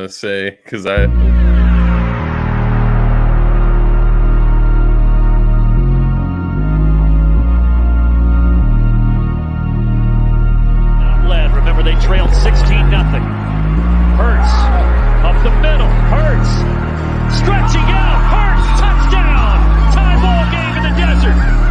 say because I. Remember, they trailed 16-0. Hurts up the middle. Hurts stretching out. Hurts touchdown. Tie ball game in the desert.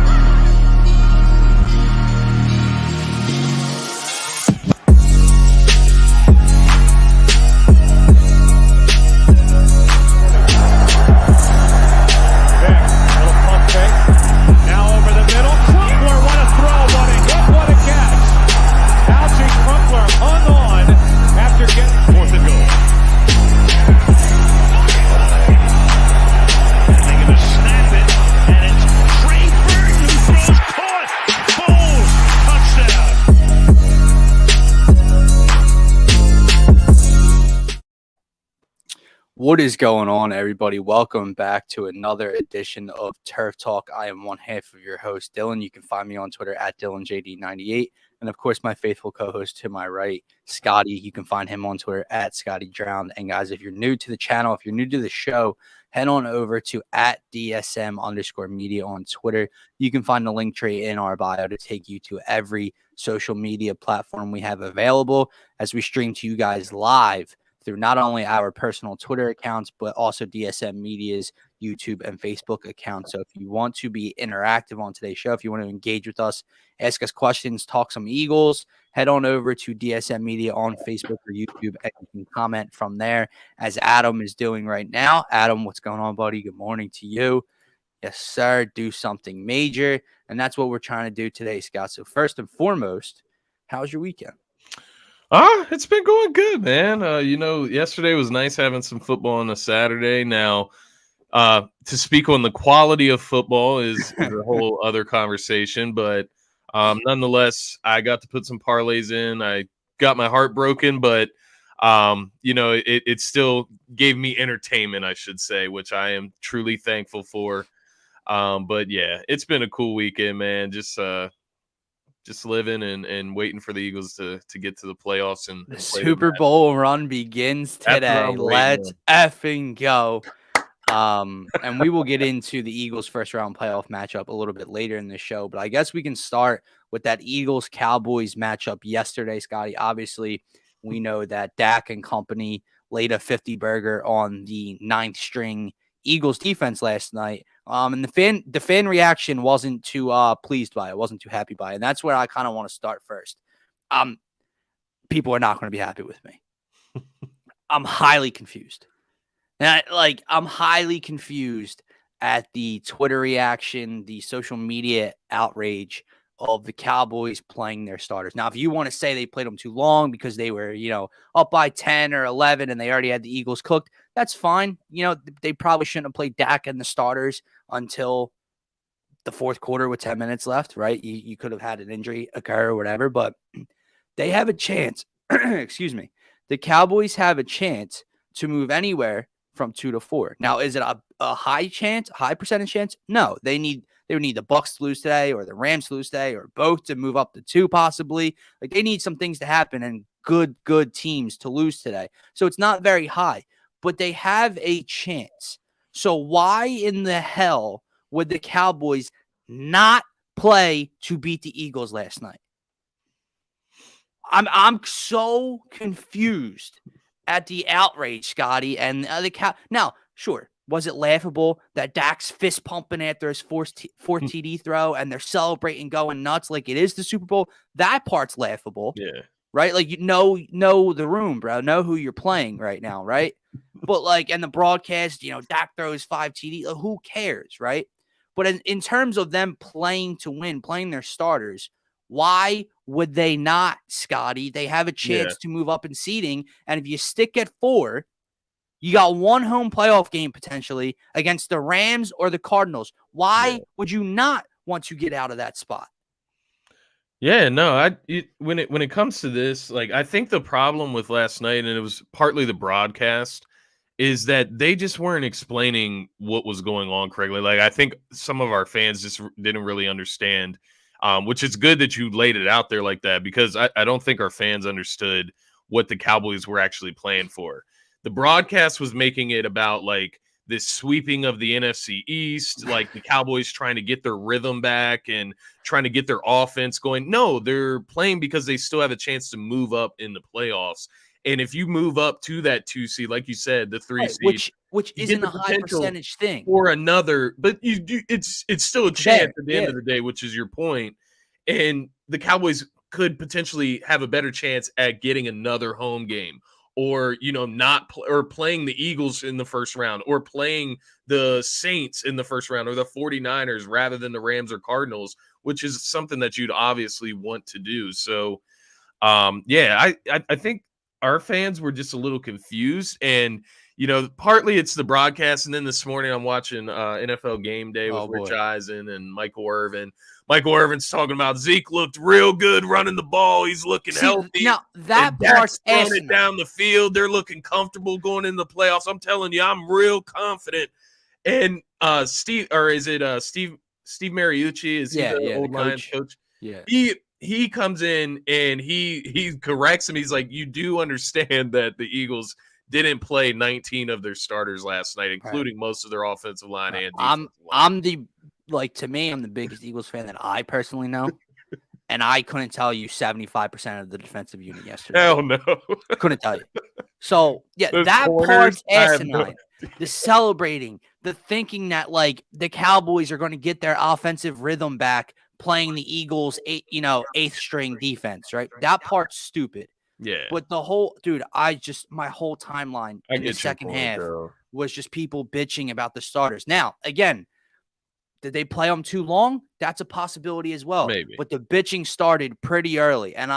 What is going on, everybody? Welcome back to another edition of Turf Talk. I am one half of your host, Dylan. You can find me on Twitter at DylanJD98. And, of course, my faithful co-host to my right, Scotty. You can find him on Twitter at Scotty Drowned. And, guys, if you're new to the channel, if you're new to the show, head on over to at DSM_media on Twitter. You can find the link tree in our bio to take you to every social media platform we have available as we stream to you guys live through not only our personal Twitter accounts, but also DSM Media's YouTube and Facebook accounts. So if you want to be interactive on today's show, if you want to engage with us, ask us questions, talk some Eagles, head on over to DSM Media on Facebook or YouTube, and you can comment from there, as Adam is doing right now. Adam, what's going on, buddy? Good morning to you. Yes, sir. Do something major. And that's what we're trying to do today, Scott. So first and foremost, how's your weekend? It's been going good, man. Yesterday was nice having some football on a Saturday. Now, to speak on the quality of football is a whole other conversation, but nonetheless, I got to put some parlays in. I got my heart broken, but it still gave me entertainment, I should say, which I am truly thankful for. But yeah, it's been a cool weekend, man. Just living and waiting for the Eagles to get to the playoffs. And the Super Bowl run begins today. Let's effing go. And we will get into the Eagles' first-round playoff matchup a little bit later in the show. But I guess we can start with that Eagles-Cowboys matchup yesterday, Scotty. Obviously, we know that Dak and company laid a 50-burger on the ninth-string Eagles defense last night. And the fan reaction wasn't too pleased by it, wasn't too happy by it. And that's where I kind of want to start first. People are not going to be happy with me. I'm highly confused. And I'm highly confused at the Twitter reaction, the social media outrage of the Cowboys playing their starters. Now, if you want to say they played them too long because they were, up by 10 or 11 and they already had the Eagles cooked, that's fine. They probably shouldn't have played Dak and the starters until the fourth quarter with 10 minutes left, right? You could have had an injury occur or whatever, but they have a chance. Excuse me. The Cowboys have a chance to move anywhere from 2 to 4. Now, is it a high chance, high percentage chance? No, they would need the Bucs to lose today or the Rams to lose today or both to move up to 2 possibly. Like, they need some things to happen and good teams to lose today. So it's not very high, but they have a chance. So why in the hell would the Cowboys not play to beat the Eagles last night? I'm so confused at the outrage, Scotty, and Now, sure, was it laughable that Dak's fist pumping after his fourth TD throw and they're celebrating, going nuts like it is the Super Bowl? That part's laughable. Yeah. Right? Like, know the room, bro. Know who you're playing right now, right? But, and the broadcast, Dak throws 5 TD. Who cares, right? But in terms of them playing to win, playing their starters, why would they not, Scotty? They have a chance to move up in seeding, and if you stick at 4, you got one home playoff game potentially against the Rams or the Cardinals. Why would you not want to get out of that spot? Yeah, no, when it comes to this, I think the problem with last night, and it was partly the broadcast, is that they just weren't explaining what was going on correctly. I think some of our fans just didn't really understand, which is good that you laid it out there like that, because I don't think our fans understood what the Cowboys were actually playing for. the broadcast was making it about like this sweeping of the NFC East, like the Cowboys trying to get their rhythm back and trying to get their offense going. No, they're playing because they still have a chance to move up in the playoffs. And if you move up to that 2 seed, like you said, the 3 seed, which isn't a high percentage thing or another, but you do, it's still a chance at the end of the day, which is your point. And the Cowboys could potentially have a better chance at getting another home game, or or playing the Eagles in the first round, or playing the Saints in the first round, or the 49ers rather than the Rams or Cardinals, which is something that you'd obviously want to do. So I think our fans were just a little confused, and partly it's the broadcast, and then this morning I'm watching NFL Game Day with Rich Eisen and Michael Irvin. Michael Irvin's talking about Zeke looked real good running the ball. He's looking healthy. Now that part's throwing it down the field. They're looking comfortable going in the playoffs. I'm telling you, I'm real confident. And Steve Mariucci? Is he the old Lions coach? Yeah. He comes in and he corrects him. He's like, you do understand that the Eagles didn't play 19 of their starters last night, including most of their offensive line and defensive line. To me, I'm the biggest Eagles fan that I personally know, and I couldn't tell you 75% of the defensive unit yesterday. Hell no. Couldn't tell you. So, yeah, that part's asinine. The celebrating, the thinking that, like, the Cowboys are going to get their offensive rhythm back playing the Eagles' eighth-string defense, right? That part's stupid. Yeah. But my whole timeline in the second half was just people bitching about the starters. Now, again, did they play them too long? That's a possibility as well. Maybe. But the bitching started pretty early. And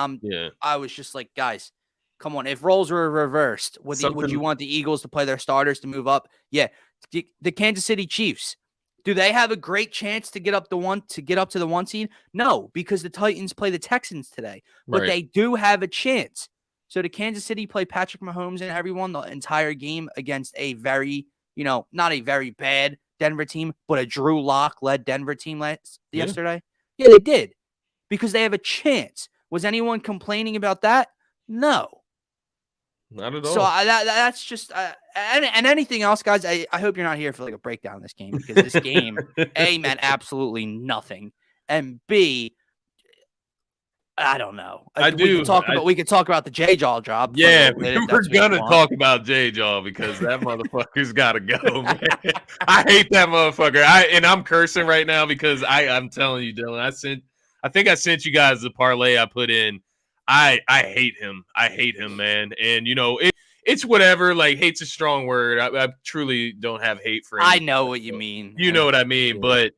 I was just like, guys, come on. If roles were reversed, would you want the Eagles to play their starters to move up? Yeah. The Kansas City Chiefs, do they have a great chance to get up to the 1 seed? No, because the Titans play the Texans today. But they do have a chance. So did Kansas City play Patrick Mahomes and everyone the entire game against a very, not a very bad Denver team, but a Drew Lock-led Denver team yesterday? Yeah, they did. Because they have a chance. Was anyone complaining about that? No. Not at all. So that's just and anything else, guys, I hope you're not here for like a breakdown of this game, because this game, A, meant absolutely nothing, and B, I don't know. We could talk about the J-Jaw drop. Yeah, we're gonna talk about J-Jaw because that motherfucker's gotta go, man. I hate that motherfucker. I'm cursing right now because I'm telling you, Dylan. I think I sent you guys the parlay I put in. I hate him. I hate him, man. And it's whatever. Like, hate's a strong word. I truly don't have hate for him. I know what you mean. You know what I mean, yeah. But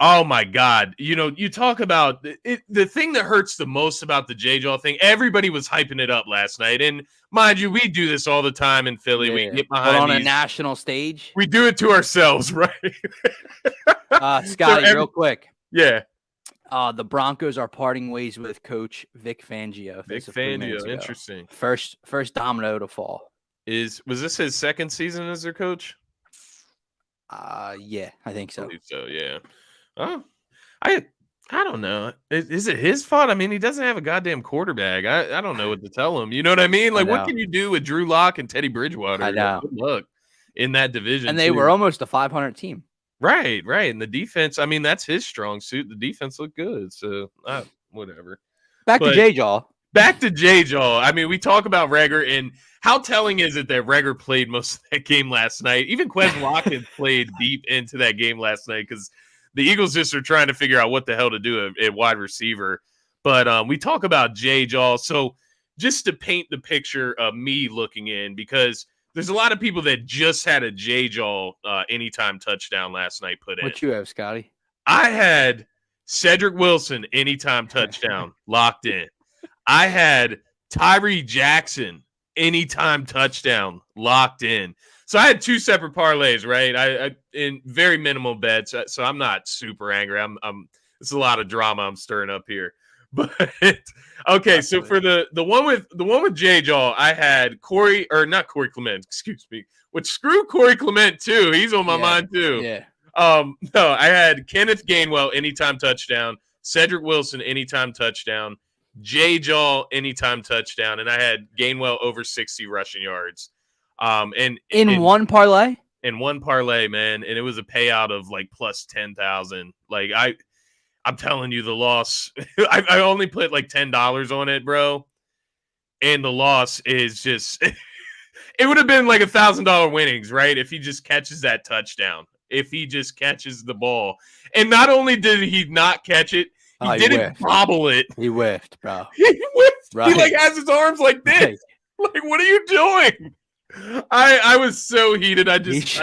oh my God. You talk about it. The thing that hurts the most about the J-Jaw thing, everybody was hyping it up last night. And mind you, we do this all the time in Philly. Yeah. We get behind on a national stage. We do it to ourselves, right? Scotty, real quick. Yeah. The Broncos are parting ways with Coach Vic Fangio. Vic Fangio, interesting. First domino to fall. Was this his second season as their coach? Yeah, I think so. I believe so, yeah. Oh, I don't know. Is it his fault? I mean, he doesn't have a goddamn quarterback. I don't know what to tell him. You know what I mean? Like, what can you do with Drew Lock and Teddy Bridgewater? I know. Good luck in that division. And they were almost a 500 team. Right. And the defense, I mean, that's his strong suit. The defense looked good. So, whatever. Back to J-Jaw. I mean, we talk about Reagor, and how telling is it that Reagor played most of that game last night? Even Quez Watkins played deep into that game last night because the Eagles just are trying to figure out what the hell to do at wide receiver. But we talk about J-Jaw. So just to paint the picture of me looking in, because there's a lot of people that just had a J-Jaw anytime touchdown last night put in. What you have, Scotty? I had Cedric Wilson anytime touchdown locked in. I had Tyree Jackson anytime touchdown locked in. So I had two separate parlays, right? I in very minimal bets, so I'm not super angry. It's a lot of drama I'm stirring up here. But okay, so for the one with J-Jaw, I had not Corey Clement, excuse me. Which screw Corey Clement too. He's on my mind too. Yeah. No, I had Kenneth Gainwell anytime touchdown, Cedric Wilson anytime touchdown, J-Jaw anytime touchdown, and I had Gainwell over 60 rushing yards. And in one parlay, man, and it was a payout of like plus 10,000. Like I'm telling you, the loss. I only put like $10 on it, bro, and the loss is just. It would have been like $1,000 winnings, right? If he just catches that touchdown, if he just catches the ball, and not only did he not catch it, he didn't bobble it. He whiffed, bro. He whiffed. Right. He like has his arms like this. Right. Like, what are you doing? I was so heated. I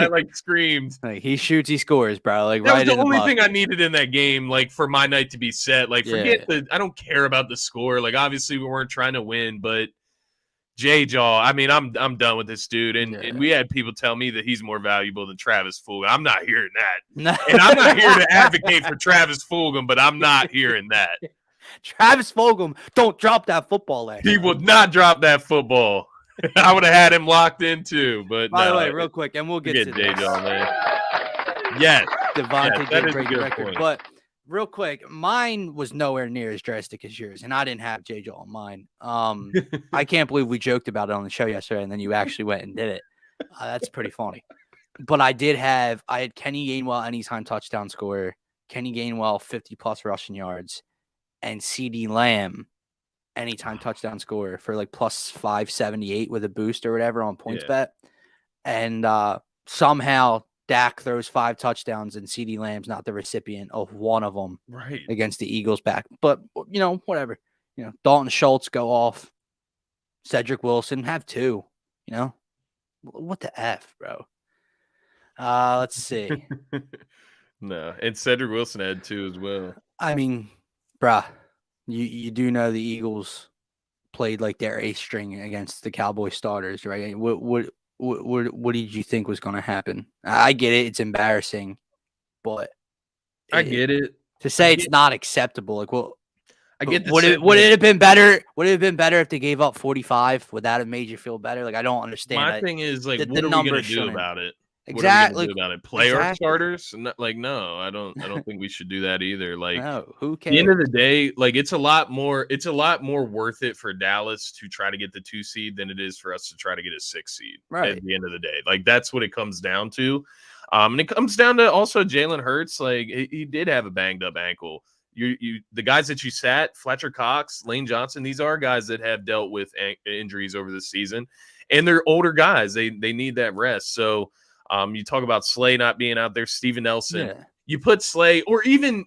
like screamed. Like, he shoots, he scores, bro. Like, that right was the only thing I needed in that game. Like, for my night to be set. Like, forget I don't care about the score. Like, obviously we weren't trying to win, but J-Jaw, I mean, I'm done with this dude. And we had people tell me that he's more valuable than Travis Fulgham. I'm not hearing that. And I'm not here to advocate for Travis Fulgham, but I'm not hearing that. Travis Fulgham, don't drop that football there. He would not drop that football. I would have had him locked in too. But by the way, real quick, and we'll get to J-Jaw, man. Yes. Devontae did break the record. Point. But real quick, mine was nowhere near as drastic as yours, and I didn't have J-Jaw on mine. I can't believe we joked about it on the show yesterday, and then you actually went and did it. That's pretty funny. But I had Kenny Gainwell anytime touchdown scorer, Kenny Gainwell 50-plus rushing yards, and CeeDee Lamb anytime touchdown scorer for like plus 578 with a boost or whatever on PointsBet. And somehow Dak throws 5 touchdowns and CeeDee Lamb's not the recipient of one of them against the Eagles back. But, whatever. Dalton Schultz go off. Cedric Wilson have 2. What the F, bro? Let's see. No, and Cedric Wilson had 2 as well. I mean, bruh, you do know the Eagles played like their A string against the Cowboys starters, right? What did you think was going to happen? I get it; it's embarrassing, but I get it. To say it's not acceptable, like, well, I get. Would it have been better? Would it have been better if they gave up 45? Would that have made you feel better? Like, I don't understand. My thing is, like, what are we going to do about it? Exactly. What are we gonna do about it? Play our starters? No, I don't think we should do that either. Like, no, who cares? At the end of the day, like, it's a lot more worth it for Dallas to try to get the 2 seed than it is for us to try to get a 6 seed. Right. At the end of the day, like, that's what it comes down to. And it comes down to also Jalen Hurts. Like, he did have a banged up ankle. The guys that you sat, Fletcher Cox, Lane Johnson, these are guys that have dealt with injuries over the season, and they're older guys. They need that rest. So. You talk about Slay not being out there, Steven Nelson. Yeah. You put Slay, or even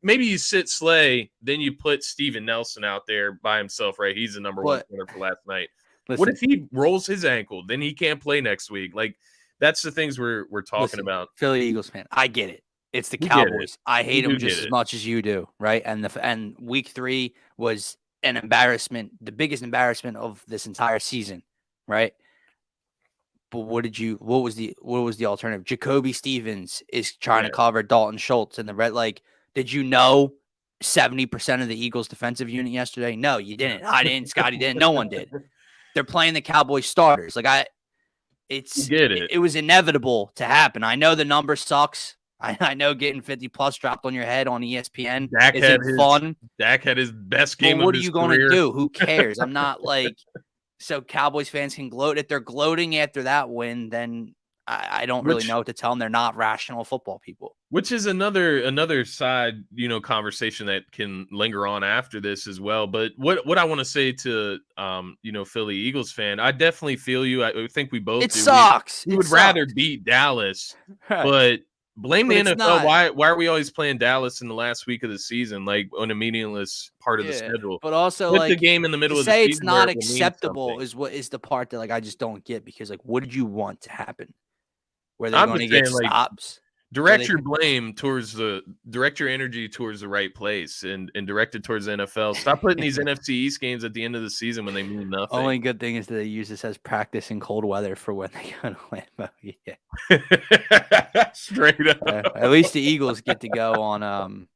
maybe you sit Slay, then you put Steven Nelson out there by himself, right? He's the number 1 winner for last night. Listen, what if he rolls his ankle? Then he can't play next week. Like, that's the things we're talking about. Philly Eagles fan, I get it. It's the Cowboys. I hate them just as much as you do, right? And week 3 was an embarrassment, the biggest embarrassment of this entire season, right? But what was the alternative? Jacoby Stevens is trying to cover Dalton Schultz and the red. Like, did you know 70% of the Eagles defensive unit yesterday? No, you didn't. I didn't. Scotty didn't. No one did. They're playing the Cowboys starters. Like, it was inevitable to happen. I know the number sucks. I know getting 50+ dropped on your head on ESPN isn't fun. Dak had his best game. But what of his are you going to do? Who cares? I'm not like. So Cowboys fans can gloat. If they're gloating after that win, then I don't really know what to tell them. They're not rational football people. Which is another side, conversation that can linger on after this as well. But what I want to say to Philly Eagles fan, I definitely feel you. I think we both. It do. Sucks. We would rather beat Dallas, but. Blame the NFL. Why are we always playing Dallas in the last week of the season, like on a meaningless part of the schedule? But also, put the game in the middle of the season. Say it's not acceptable is the part that I just don't get, because what did you want to happen? Where they're going to get stops? Direct your blame direct your energy towards the right place and direct it towards the NFL. Stop putting these NFC East games at the end of the season when they mean nothing. Only good thing is that they use this as practice in cold weather for when they go to Lambeau. Straight up. At least the Eagles get to go on.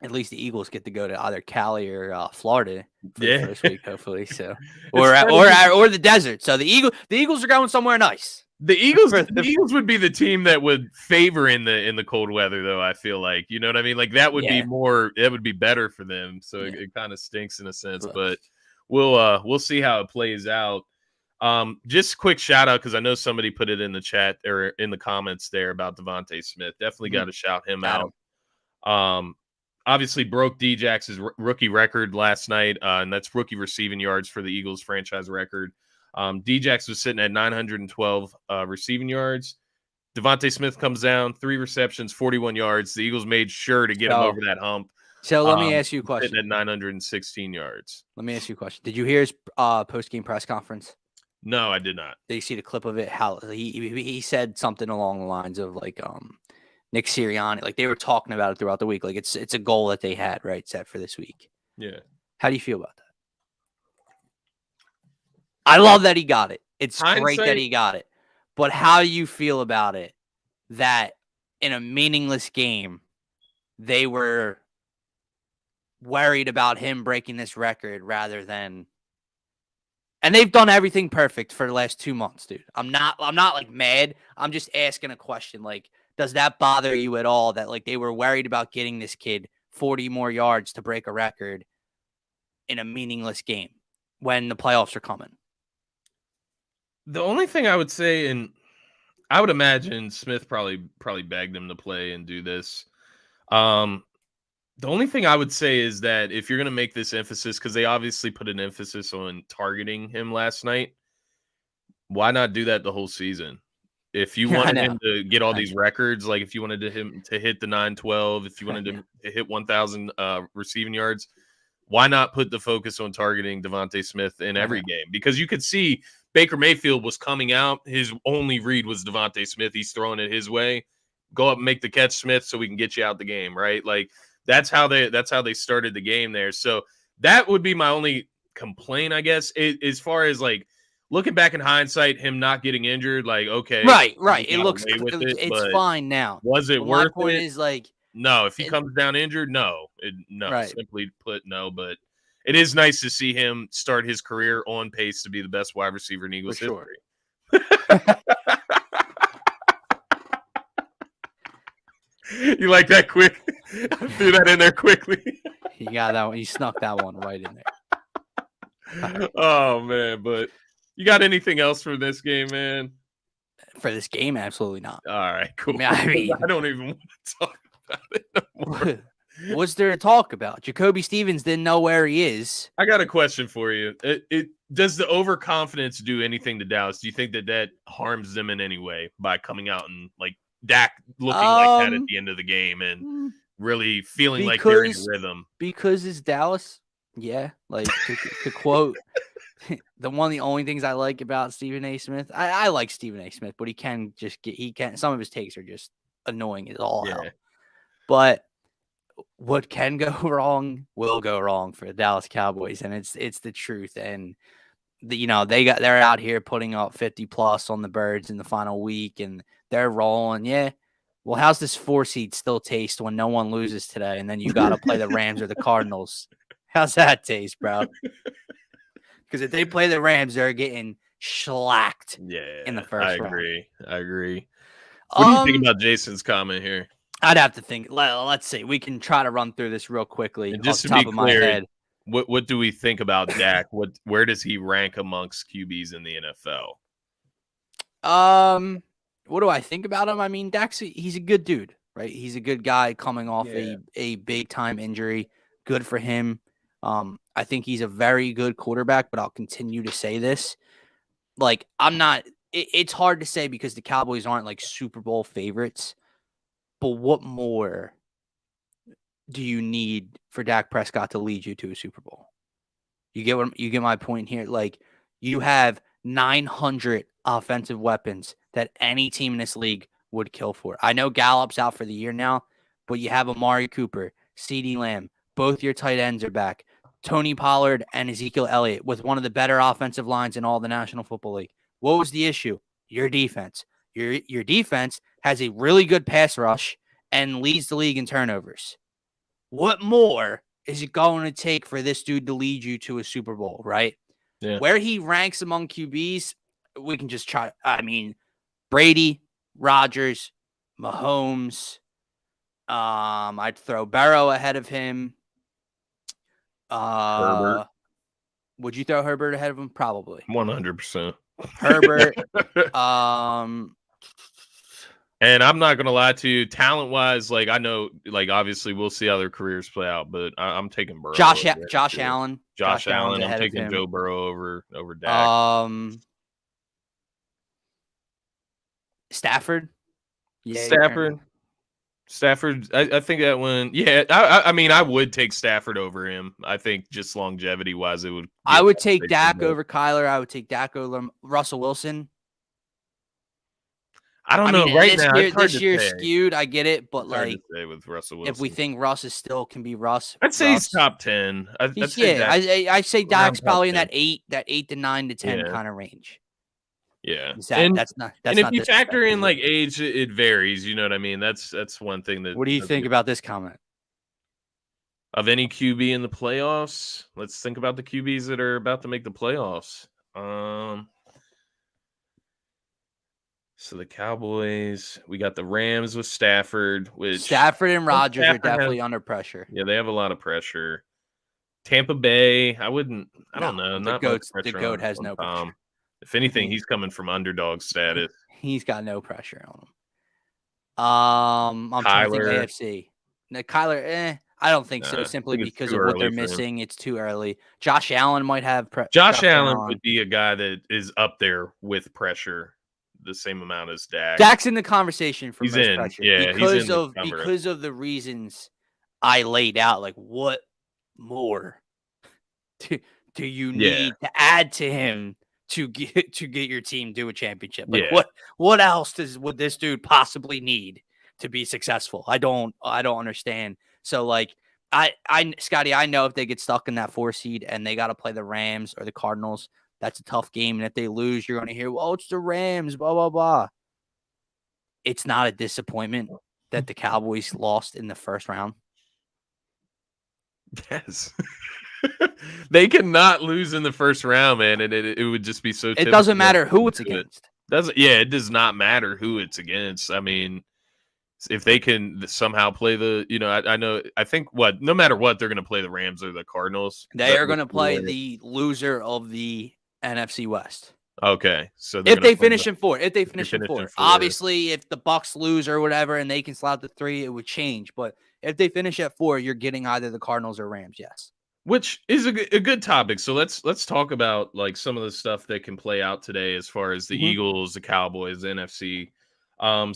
At least the Eagles get to go to either Cali or Florida for the first week, hopefully. So, or the desert. So the Eagles are going somewhere nice. The Eagles would be the team that would favor in the cold weather, though. I feel like, you know what I mean. Like that would be more. That would be better for them. So it kind of stinks in a sense, but we'll see how it plays out. Just quick shout out because I know somebody put it in the chat or in the comments there about Devontae Smith. Definitely got to shout him out. Obviously broke D-Jax's rookie record last night, and that's rookie receiving yards for the Eagles franchise record. D-Jax was sitting at 912 receiving yards. Devontae Smith comes down, 3 receptions, 41 yards. The Eagles made sure to get him over that hump. So let me ask you a question. Sitting at 916 yards. Let me ask you a question. Did you hear his post-game press conference? No, I did not. Did you see the clip of it? How he said something along the lines of like Nick Sirianni, like they were talking about it throughout the week. Like it's a goal that they had, right, set for this week. Yeah. How do you feel about that? I love that he got it. It's great that he got it. But how do you feel about it that in a meaningless game, they were worried about him breaking this record rather than, and they've done everything perfect for the last 2 months, dude. I'm not like mad. I'm just asking a question. Like, does that bother you at all that like they were worried about getting this kid 40 more yards to break a record in a meaningless game when the playoffs are coming? The only thing I would say, and I would imagine Smith probably begged him to play and do this. The only thing I would say is that if you're going to make this emphasis, because they obviously put an emphasis on targeting him last night, why not do that the whole season? If you wanted him to get all these records, like if you wanted him to hit the 912, if you wanted him to hit 1,000 receiving yards, why not put the focus on targeting Devontae Smith in every game? Because you could see Baker Mayfield was coming out. His only read was Devontae Smith. He's throwing it his way. Go up and make the catch, Smith, so we can get you out the game, right? Like that's how they started the game there. So that would be my only complaint, I guess, as far as like looking back in hindsight, him not getting injured. Like, okay, right. It's fine now. Was it worth it? My point is like, no. If he comes down injured, no. Right. Simply put, no. But it is nice to see him start his career on pace to be the best wide receiver in Eagles history. You like that quick? I threw that in there quickly. You got that one. You snuck that one right in there. Oh, man. But you got anything else for this game, man? For this game, absolutely not. All right, cool. I mean, I don't even want to talk about it no more. What's there to talk about? Jacoby Stevens didn't know where he is. I got a question for you. It does the overconfidence do anything to Dallas? Do you think that harms them in any way by coming out and like Dak looking like that at the end of the game and really feeling like they're in rhythm? Because it's Dallas. Yeah, like to quote the only things I like about Stephen A. Smith. I like Stephen A. Smith, but some of his takes are just annoying as all hell. But what can go wrong will go wrong for the Dallas Cowboys, and it's the truth. And they're out here putting up 50 plus on the Birds in the final week, and they're rolling. Yeah. Well, how's this 4 seed still taste when no one loses today, and then you got to play the Rams or the Cardinals? How's that taste, bro? Because if they play the Rams, they're getting shellacked in the first round. I agree. What do you think about Jason's comment here? I'd have to think. Let's see. We can try to run through this real quickly. And just off the to top be of my clear, head. What do we think about Dak? Where does he rank amongst QBs in the NFL? What do I think about him? I mean, he's a good dude, right? He's a good guy coming off a big time injury. Good for him. I think he's a very good quarterback, but I'll continue to say this. Like, it's hard to say because the Cowboys aren't like Super Bowl favorites, but what more do you need for Dak Prescott to lead you to a Super Bowl? You get my point here? Like, you have 900 offensive weapons that any team in this league would kill for. I know Gallup's out for the year now, but you have Amari Cooper, CeeDee Lamb, both your tight ends are back. Tony Pollard and Ezekiel Elliott with one of the better offensive lines in all the National Football League. What was the issue? Your defense. Your defense has a really good pass rush and leads the league in turnovers. What more is it going to take for this dude to lead you to a Super Bowl, right? Yeah. Where he ranks among QBs, we can just try. I mean, Brady, Rodgers, Mahomes. I'd throw Burrow ahead of him. Herbert. Would you throw Herbert ahead of him? Probably. 100%. Herbert. And I'm not gonna lie to you, talent wise, like I know, like obviously we'll see how their careers play out, but I'm taking Burrow. Josh Allen. Josh Allen. Allen's I'm ahead of taking him. Joe Burrow over Dak. Stafford. Yeah, Stafford. I think that one. Yeah, I mean, I would take Stafford over him. I think just longevity wise, it would. I would take Dak over Kyler. I would take Dak over Russell Wilson. I don't know. Right now, this year skewed. I get it, but hard to say with Russell Wilson. If we think Russ is still can be Russ, I'd say he's top 10. I say Dak's probably in that 8 to 9 to 10 kind of range. Yeah, that's not. And if you factor in like age, it varies. You know what I mean? That's one thing that. What do you think about this comment? Of any QB in the playoffs, let's think about the QBs that are about to make the playoffs. So the Cowboys, we got the Rams with Stafford, which Stafford and Rodgers are definitely under pressure. Yeah, they have a lot of pressure. Tampa Bay, I don't know. The GOAT has no pressure. If anything, he's coming from underdog status. He's got no pressure on him. I'm trying to think AFC. No, Kyler, I don't think so. Simply because of what they're missing, it's too early. Josh Allen might have Josh Allen would be a guy that is up there with pressure. The same amount as Dak. Dak's in the conversation for most pressure. Yeah, because of the reasons I laid out. Like, what more do you need to add to him to get your team to a championship? Like, what else would this dude possibly need to be successful? I don't understand. So, like, Scotty, I know if they get stuck in that 4 seed and they got to play the Rams or the Cardinals, that's a tough game. And if they lose, you're going to hear, well, it's the Rams, blah, blah, blah. It's not a disappointment that the Cowboys lost in the first round. Yes. They cannot lose in the first round, man. And it would just be so It doesn't matter who it's against. It does not matter who it's against. I mean, if they can somehow play I think no matter what, they're going to play the Rams or the Cardinals. They are going to play the loser of the NFC West. Okay, so if they finish in 4, obviously, if the Bucs lose or whatever, and they can slot the 3, it would change. But if they finish at 4, you're getting either the Cardinals or Rams. Yes, which is a good topic. So let's talk about like some of the stuff that can play out today as far as the Eagles, the Cowboys, the NFC.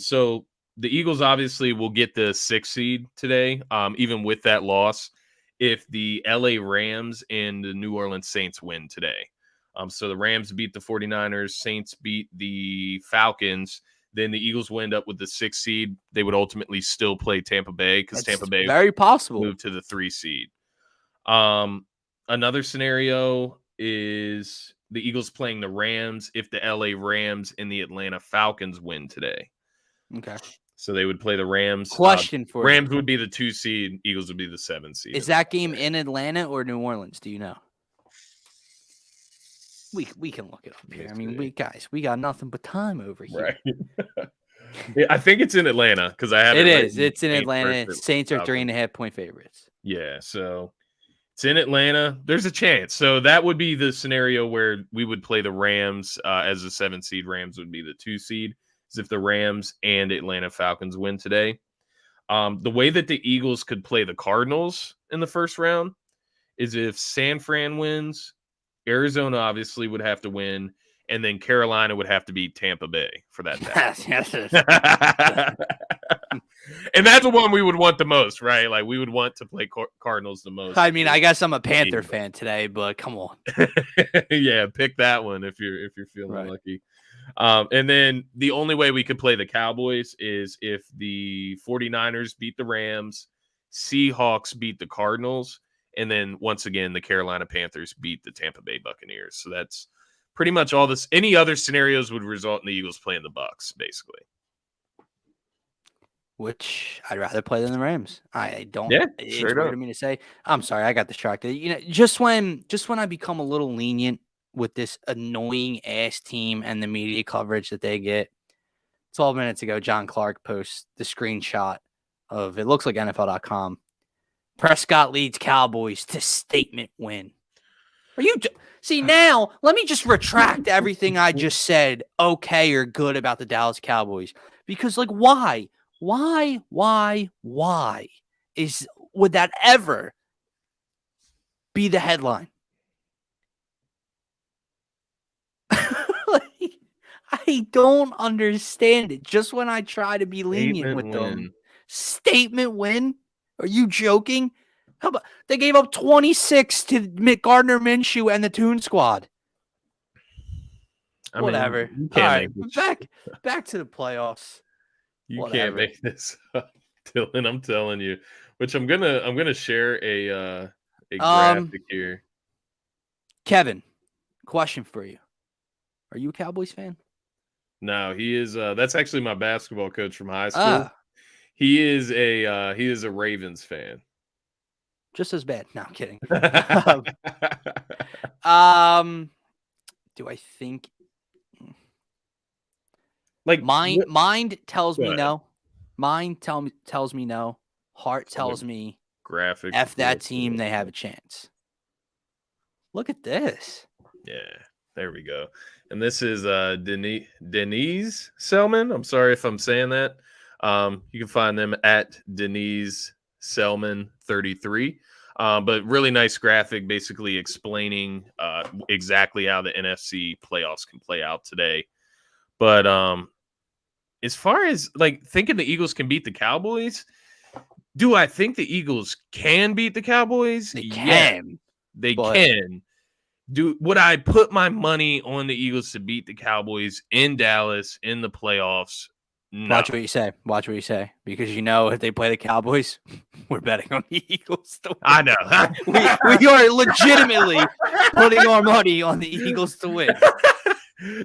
So the Eagles obviously will get the 6th seed today, even with that loss, if the LA Rams and the New Orleans Saints win today. So the Rams beat the 49ers, Saints beat the Falcons, then the Eagles will end up with the 6th seed. They would ultimately still play Tampa Bay because Tampa Bay very possible move to the 3 seed. Another scenario is the Eagles playing the Rams if the LA Rams and the Atlanta Falcons win today. Okay. So they would play the Rams. Question for Rams would be the 2 seed. Eagles would be the 7 seed. Is that game in Atlanta or New Orleans? Do you know? We can look it up here. I mean, we got nothing but time over here. Right. Yeah, I think it's in Atlanta because I have it. It's in Atlanta. Saints are 3.5-point favorites. Yeah, so it's in Atlanta. There's a chance. So that would be the scenario where we would play the Rams as a 7 seed. Rams would be the 2 seed. As if the Rams and Atlanta Falcons win today. The way that the Eagles could play the Cardinals in the first round is if San Fran wins, Arizona obviously would have to win, and then Carolina would have to beat Tampa Bay for that. And that's the one we would want the most, right? Like we would want to play Cardinals the most. I mean, I guess I'm a Panther fan today, but come on. Yeah, pick that one if you're feeling lucky. And then the only way we could play the Cowboys is if the 49ers beat the Rams, Seahawks beat the Cardinals, and then once again, the Carolina Panthers beat the Tampa Bay Buccaneers. So that's pretty much all this. Any other scenarios would result in the Eagles playing the Bucs, basically. Which I'd rather play than the Rams. I don't. Yeah, it's weird for me to say. I'm sorry, I got distracted. Just when I become a little lenient with this annoying ass team and the media coverage that they get. 12 minutes ago, John Clark posts the screenshot of it looks like NFL.com. Prescott leads Cowboys to statement win. Are you see now? Let me just retract everything I just said. Okay, or good about the Dallas Cowboys because, like, why would that ever be the headline? Like, I don't understand it. Just when I try to be lenient with them, statement win. Are you joking? How about they gave up 26 to Gardner Minshew and the Toon Squad? Whatever. You can't back to the playoffs. You can't make this up, Dylan. I'm telling you. Which I'm gonna share a graphic here. Kevin, question for you: are you a Cowboys fan? No, he is. That's actually my basketball coach from high school. He is a Ravens fan. Just as bad. No, I'm kidding. Do I think like mind tells me no. Mind tells me no. Heart tells me graphic. F that team, they have a chance. Look at this. Yeah, there we go. And this is Denise Selman. I'm sorry if I'm saying that. You can find them at Denise Selman 33. But really nice graphic basically explaining exactly how the NFC playoffs can play out today. But as far as like thinking the Eagles can beat the Cowboys, do I think the Eagles can beat the Cowboys? They can. They can. Would I put my money on the Eagles to beat the Cowboys in Dallas in the playoffs? No. Watch what you say. Because if they play the Cowboys, we're betting on the Eagles to win. I know. we are legitimately putting our money on the Eagles to win.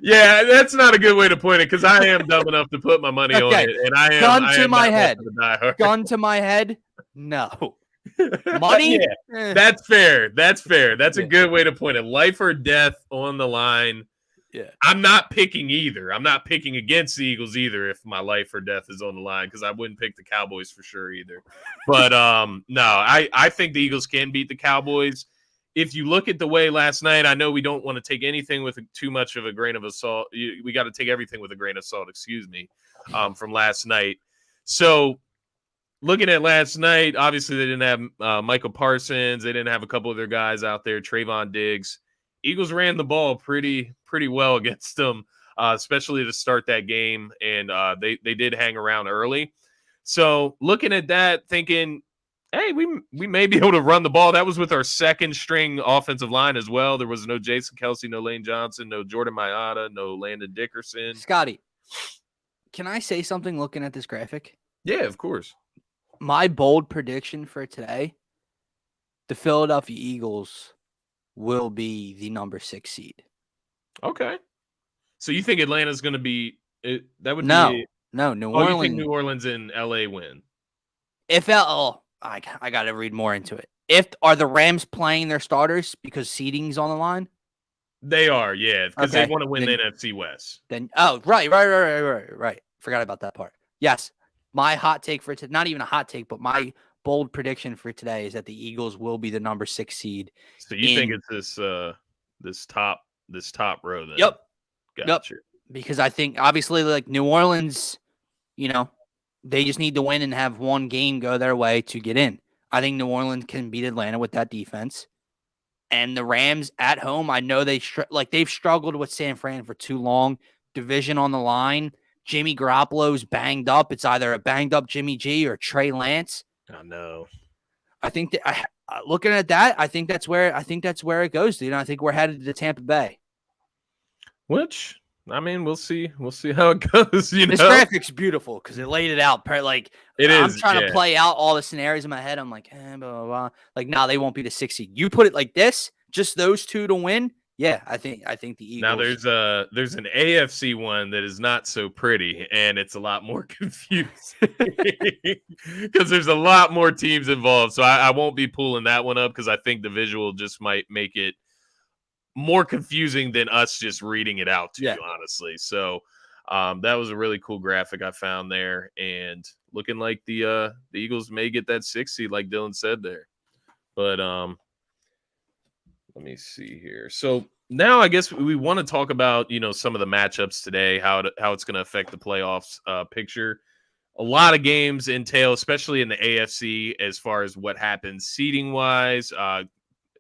Yeah, that's not a good way to point it because I am dumb enough to put my money on it. And I am gun to my head. No. Money? Yeah, that's fair. That's a good way to point it. Life or death on the line. Yeah. I'm not picking either. I'm not picking against the Eagles either if my life or death is on the line because I wouldn't pick the Cowboys for sure either. But no, I think the Eagles can beat the Cowboys. If you look at the way last night, I know we don't want to take anything with too much of a grain of salt. We got to take everything with a grain of salt, from last night. So looking at last night, obviously they didn't have Michael Parsons. They didn't have a couple of their guys out there, Trayvon Diggs. Eagles ran the ball pretty well against them, especially to start that game, and they did hang around early. So looking at that, thinking, hey, we may be able to run the ball. That was with our second string offensive line as well. There was no Jason Kelce, no Lane Johnson, no Jordan Mailata, no Landon Dickerson. Scotty, can I say something looking at this graphic? Yeah, of course. My bold prediction for today, the Philadelphia Eagles will be the number 6 seed. Okay. So you think Atlanta's going to be that would no, be No, New Orleans. You think New Orleans and LA win? I got to read more into it. Are the Rams playing their starters because seeding's on the line? They are, yeah, because they want to win the NFC West. Then right. Forgot about that part. Yes. My hot take for today, not even a hot take, but my bold prediction for today is that the Eagles will be the number 6 seed. So you think it's this top row then? Yep. Gotcha. Yep. Because I think obviously like New Orleans, they just need to win and have one game go their way to get in. I think New Orleans can beat Atlanta with that defense. And the Rams at home, I know they've struggled with San Fran for too long. Division on the line. Jimmy Garoppolo's banged up. It's either a banged up Jimmy G or Trey Lance. I know. I think that looking at that, I think that's where it goes, dude. I think we're headed to Tampa Bay. Which, I mean, we'll see how it goes. This graphic's beautiful because it laid it out. Like I'm trying to play out all the scenarios in my head. I'm like, blah, blah, blah. Like, no, they won't be the 6 seed. You put it like this, just those two to win. Yeah, I think the Eagles. Now there's an AFC one that is not so pretty, and it's a lot more confusing because there's a lot more teams involved. So I won't be pulling that one up because I think the visual just might make it more confusing than us just reading it out to you, honestly. So that was a really cool graphic I found there, and looking like the Eagles may get that 6 seed, like Dylan said there. But let me see here. So now I guess we want to talk about, some of the matchups today, how it's going to affect the playoffs picture. A lot of games entail, especially in the AFC, as far as what happens seeding wise,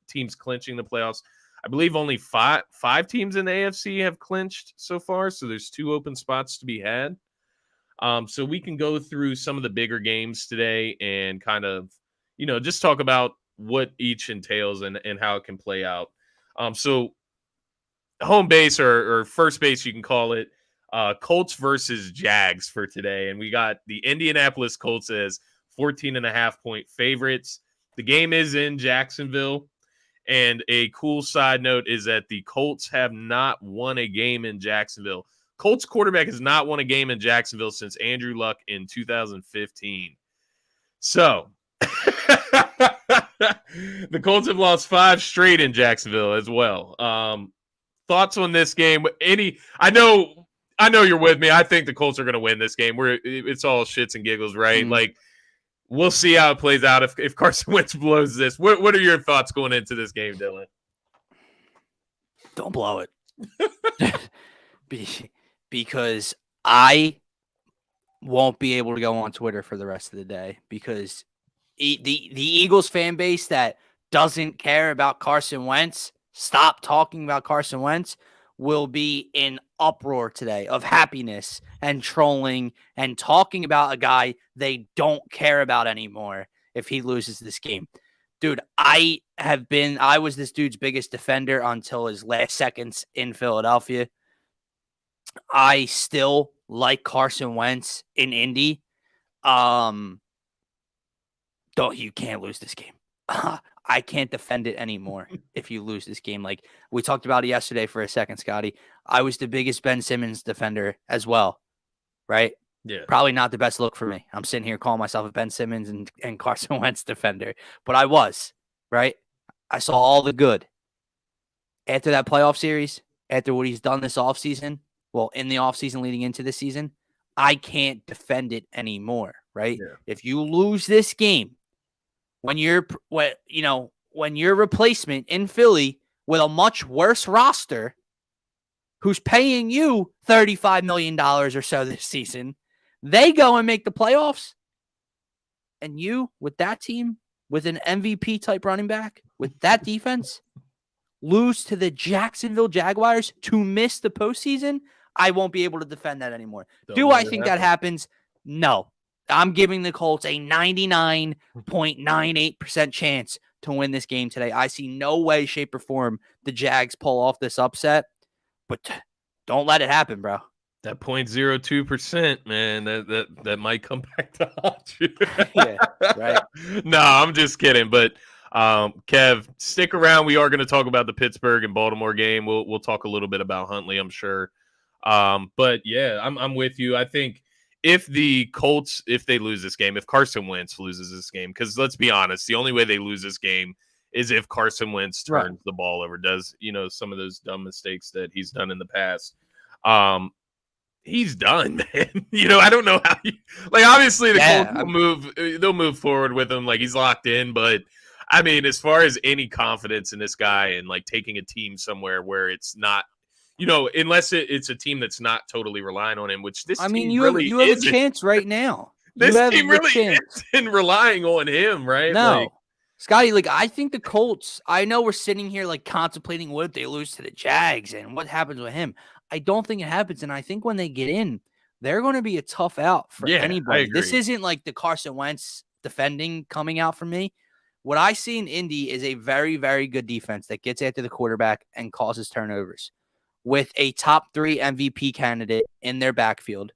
teams clinching the playoffs. I believe only five teams in the AFC have clinched so far, so there's 2 open spots to be had. So we can go through some of the bigger games today and kind of, just talk about what each entails and how it can play out. So home base or first base, you can call it, Colts versus Jags for today. And we got the Indianapolis Colts as 14.5-point favorites. The game is in Jacksonville. And a cool side note is that the Colts have not won a game in Jacksonville. Colts quarterback has not won a game in Jacksonville since Andrew Luck in 2015. So the Colts have lost 5 straight in Jacksonville as well. Thoughts on this game? I know you're with me. I think the Colts are going to win this game. It's all shits and giggles, right? Like, we'll see how it plays out if Carson Wentz blows this. What are your thoughts going into this game, Dylan? Don't blow it. Because I won't be able to go on Twitter for the rest of the day because the Eagles fan base that doesn't care about Carson Wentz, stop talking about Carson Wentz, will be in uproar today of happiness and trolling and talking about a guy they don't care about anymore if he loses this game. Dude, I was this dude's biggest defender until his last seconds in Philadelphia. I still like Carson Wentz in Indy. You can't lose this game. I can't defend it anymore if you lose this game. Like we talked about it yesterday for a second, Scotty. I was the biggest Ben Simmons defender as well, right? Yeah. Probably not the best look for me. I'm sitting here calling myself a Ben Simmons and Carson Wentz defender, but I was, right? I saw all the good. After that playoff series, after what he's done this offseason, in the offseason leading into this season, I can't defend it anymore, right? Yeah. If you lose this game, when your replacement in Philly with a much worse roster, who's paying you $35 million or so this season, they go and make the playoffs, and you, with that team, with an MVP type running back, with that defense, lose to the Jacksonville Jaguars to miss the postseason, I won't be able to defend that anymore. Do I think that happens? No. I'm giving the Colts a 99.98% chance to win this game today. I see no way, shape, or form the Jags pull off this upset, but don't let it happen, bro. That 0.02%, man, that might come back to haunt you. Yeah, right. No, I'm just kidding. But Kev, stick around. We are going to talk about the Pittsburgh and Baltimore game. We'll talk a little bit about Huntley, I'm sure. But yeah, I'm with you. I think if the Colts, if they lose this game, if Carson Wentz loses this game, because let's be honest, the only way they lose this game is if Carson Wentz turns the ball over, does some of those dumb mistakes that he's done in the past. He's done, man. I don't know how obviously the Colts they'll move forward with him, like he's locked in, but I mean, as far as any confidence in this guy and taking a team somewhere where it's not, unless it's a team that's not totally relying on him, which this team you really have a chance right now. This team really isn't relying on him, right? No. Scotty, I think the Colts, I know we're sitting here contemplating what if they lose to the Jags and what happens with him. I don't think it happens. And I think when they get in, they're going to be a tough out for anybody. This isn't the Carson Wentz defending coming out for me. What I see in Indy is a very, very good defense that gets after the quarterback and causes turnovers with a top 3 MVP candidate in their backfield,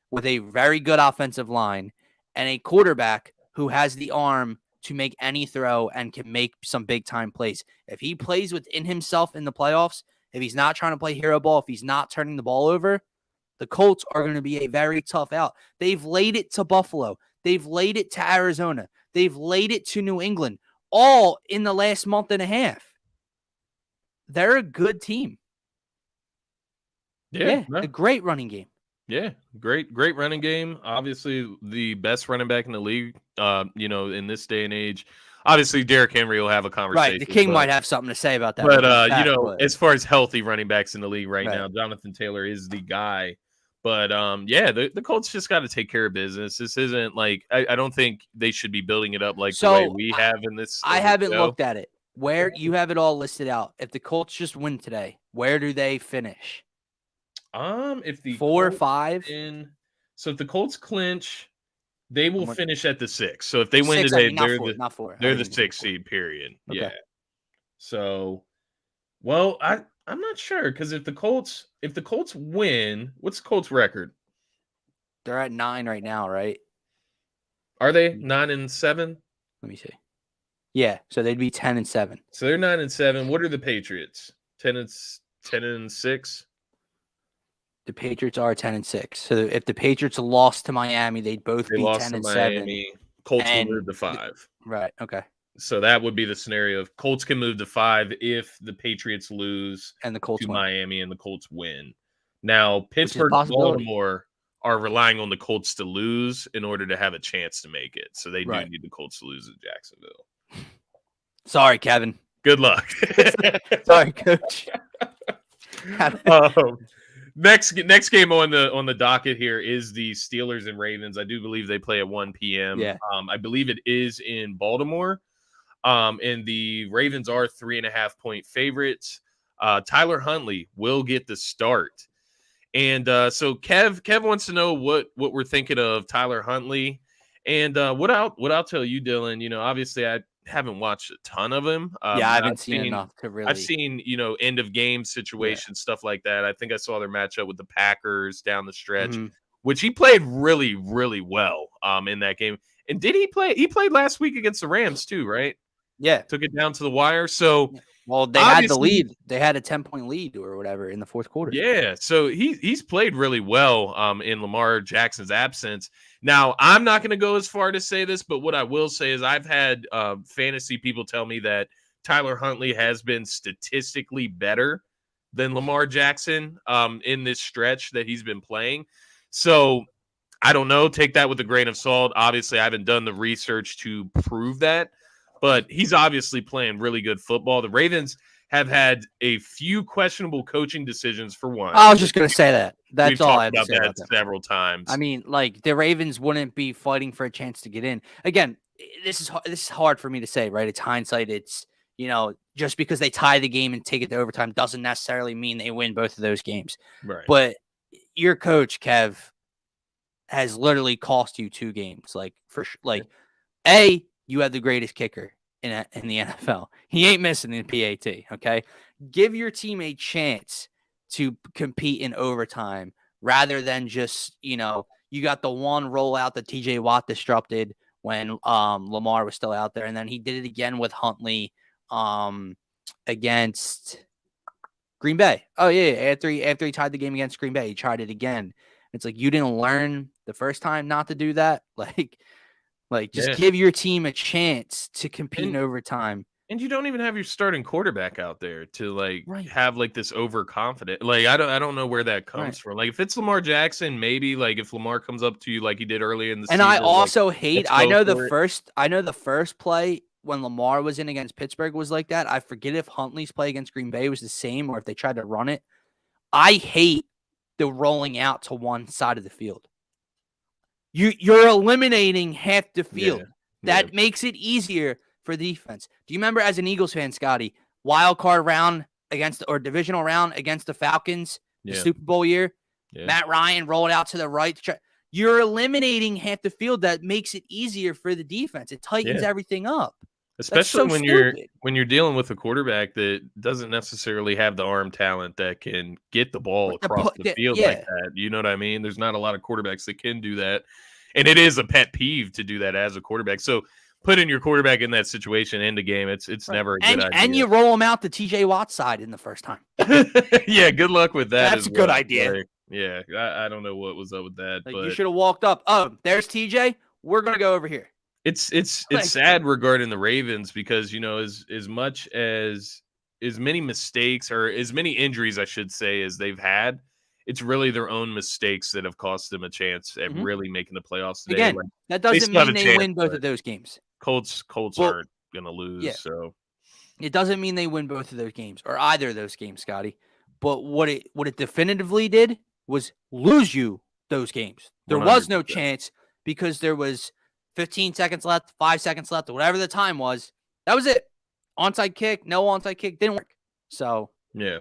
with a very good offensive line and a quarterback who has the arm to make any throw and can make some big time plays. If he plays within himself in the playoffs, if he's not trying to play hero ball, if he's not turning the ball over, the Colts are going to be a very tough out. They've laid it to Buffalo. They've laid it to Arizona. They've laid it to New England, all in the last month and a half. They're a good team. Yeah, a great running game. Yeah, great running game. Obviously, the best running back in the league, in this day and age. obviously Derrick Henry will have a conversation. Right, the King might have something to say about that. But as far as healthy running backs in the league right now, Jonathan Taylor is the guy. But the Colts just got to take care of business. This isn't like I don't think they should be building it up like the way we have in this. I haven't looked at it. Where you have it all listed out. If the Colts just win today, where do they finish? If the 4 or 5 so if the Colts clinch, they will finish at the 6. So if they win today, they're the 6 seed. Period. Okay. Yeah. So, well, I'm not sure because if the Colts win, what's the Colts record? They're at 9 right now, right? Are they 9-7? Let me see. Yeah, so they'd be 10-7. So they're 9-7. What are the Patriots? 10-6. The Patriots are 10-6. So if the Patriots lost to Miami, they'd both be 10-7. Colts will move to 5. Right. Okay. So that would be the scenario. If Colts can move to 5 if the Patriots lose and the Colts to win. Miami and the Colts win. Now Pittsburgh and Baltimore are relying on the Colts to lose in order to have a chance to make it. So they do need the Colts to lose at Jacksonville. Sorry, Kevin. Good luck. Sorry, Coach. Next game on the docket here is the Steelers and Ravens. I do believe they play at 1 p.m. Yeah. I believe it is in Baltimore. And the Ravens are 3.5-point favorites. Tyler Huntley will get the start. And so Kev wants to know what we're thinking of Tyler Huntley. And what I'll tell you, Dylan, obviously I haven't watched a ton of him. I haven't seen enough to really. I've seen, end of game situations, stuff like that. I think I saw their matchup with the Packers down the stretch, which he played really, really well in that game. And did he play? He played last week against the Rams too, right? Yeah. Took it down to the wire. So, well, they had the lead. They had a 10-point lead or whatever in the fourth quarter. Yeah. So he's played really well in Lamar Jackson's absence. Now, I'm not going to go as far to say this, but what I will say is I've had fantasy people tell me that Tyler Huntley has been statistically better than Lamar Jackson in this stretch that he's been playing. So I don't know. Take that with a grain of salt. Obviously, I haven't done the research to prove that, but he's obviously playing really good football. The Ravens have had a few questionable coaching decisions for one. I was just going to say that. That's all I have to say about that several times. I mean, like the Ravens wouldn't be fighting for a chance to get in. Again, this is hard for me to say, right? It's hindsight. It's, just because they tie the game and take it to overtime doesn't necessarily mean they win both of those games. Right. But your coach, Kev, has literally cost you 2 games. Like for sure. Like, you have the greatest kicker in the NFL. He ain't missing in the PAT, okay? Give your team a chance to compete in overtime rather than just, you got the one rollout that TJ Watt disrupted when Lamar was still out there, and then he did it again with Huntley against Green Bay. Oh, yeah, after he tied the game against Green Bay, he tried it again. It's like you didn't learn the first time not to do that. Just give your team a chance to compete in overtime. And you don't even have your starting quarterback out there to have this overconfident. I don't know where that comes from. Like if it's Lamar Jackson, maybe if Lamar comes up to you like he did early in the season. And I also hate. I know the first play when Lamar was in against Pittsburgh was like that. I forget if Huntley's play against Green Bay was the same or if they tried to run it. I hate the rolling out to one side of the field. You're eliminating half the field. That makes it easier for the defense. Do you remember as an Eagles fan, Scotty, wild card round or divisional round against the Falcons, the Super Bowl year? Yeah. Matt Ryan rolled out to the right. You're eliminating half the field. That makes it easier for the defense. It tightens everything up. Especially when you're dealing with a quarterback that doesn't necessarily have the arm talent that can get the ball across the field like that. You know what I mean? There's not a lot of quarterbacks that can do that. And it is a pet peeve to do that as a quarterback. So putting your quarterback in that situation in the game, it's never a good idea. And you roll him out to TJ Watt's side in the first time. Yeah, good luck with that. That's a good idea. Yeah, I don't know what was up with that. But you should have walked up. Oh, there's TJ. We're going to go over here. It's sad regarding the Ravens because, as much as many mistakes or as many injuries, I should say, as they've had, it's really their own mistakes that have cost them a chance at really making the playoffs today. Again, that doesn't mean they win both of those games. Colts aren't going to lose. Yeah. So it doesn't mean they win both of those games or either of those games, Scotty. But what it definitively did was lose you those games. There was no 100%. chance because there was 15 seconds left, 5 seconds left, or whatever the time was. That was it. Onside kick, no onside kick, didn't work. So yeah.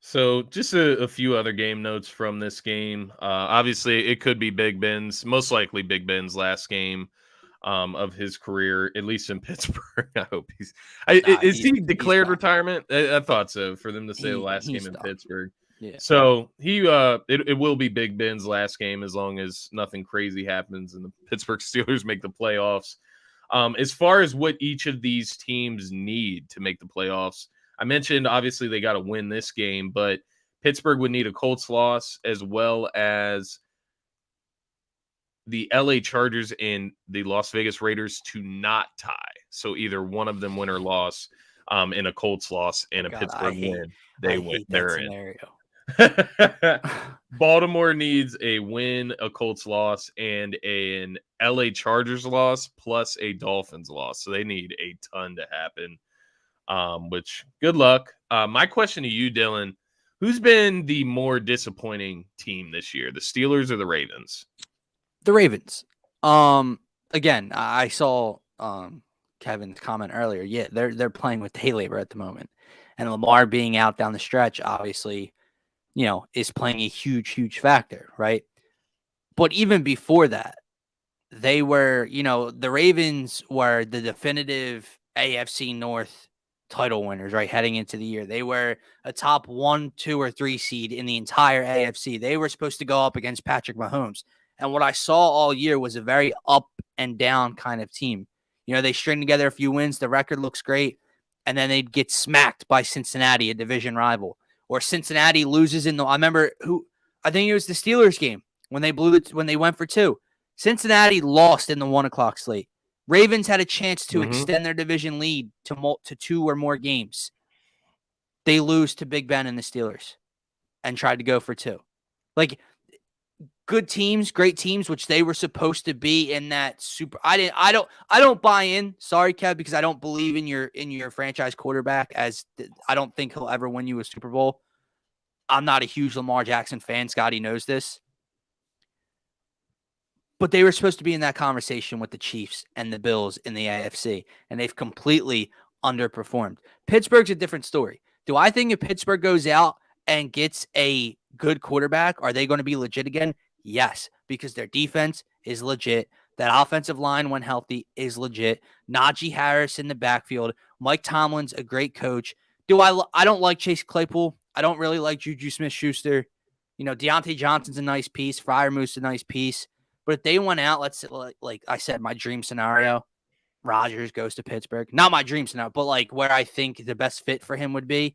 So just a few other game notes from this game. Obviously, it could be Big Ben's, most likely Big Ben's last game of his career, at least in Pittsburgh. I hope is he declared retirement? I thought so, for them to say the last game in Pittsburgh. Yeah. So it will be Big Ben's last game as long as nothing crazy happens and the Pittsburgh Steelers make the playoffs. As far as what each of these teams need to make the playoffs, I mentioned obviously they got to win this game, but Pittsburgh would need a Colts loss as well as the LA Chargers and the Las Vegas Raiders to not tie. So either one of them win or loss, in a Colts loss and a Pittsburgh win. They win. They're in. Baltimore needs a win, a Colts loss, and an LA Chargers loss plus a Dolphins loss. So they need a ton to happen. Which good luck. My question to you, Dylan, who's been the more disappointing team this year, the Steelers or the Ravens? The Ravens. Again, I saw Kevin's comment earlier. Yeah, they're playing with day labor at the moment. And Lamar being out down the stretch, obviously, is playing a huge, huge factor, right? But even before that, they were, the Ravens were the definitive AFC North title winners, right? Heading into the year. They were a top 1, 2, or 3 seed in the entire AFC. They were supposed to go up against Patrick Mahomes. And what I saw all year was a very up and down kind of team. They string together a few wins. The record looks great. And then they'd get smacked by Cincinnati, a division rival. Or Cincinnati loses I remember I think it was the Steelers game when they when they went for 2. Cincinnati lost in the 1:00 slate. Ravens had a chance to extend their division lead to 2 or more games. They lose to Big Ben and the Steelers and tried to go for 2. Like, good teams, great teams, which they were supposed to be in that super. I don't buy in. Sorry, Kev, because I don't believe in your franchise quarterback. I don't think he'll ever win you a Super Bowl. I'm not a huge Lamar Jackson fan. Scotty knows this. But they were supposed to be in that conversation with the Chiefs and the Bills in the AFC, and they've completely underperformed. Pittsburgh's a different story. Do I think if Pittsburgh goes out and gets a good quarterback, are they going to be legit again? Yes, because their defense is legit. That offensive line, when healthy, is legit. Najee Harris in the backfield. Mike Tomlin's a great coach. I don't like Chase Claypool. I don't really like Juju Smith-Schuster. Deontay Johnson's a nice piece. Freiermuth's a nice piece. But if they went out, let's say, like I said, my dream scenario, Rodgers goes to Pittsburgh. Not my dream scenario, but where I think the best fit for him would be.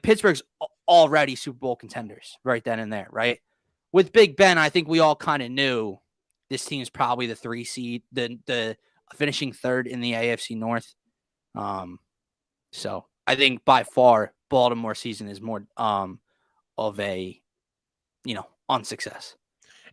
Pittsburgh's already Super Bowl contenders right then and there, right? With Big Ben, I think we all kind of knew this team's probably the 3 seed, the finishing 3rd in the AFC North. So I think by far Baltimore season is more of a unsuccess.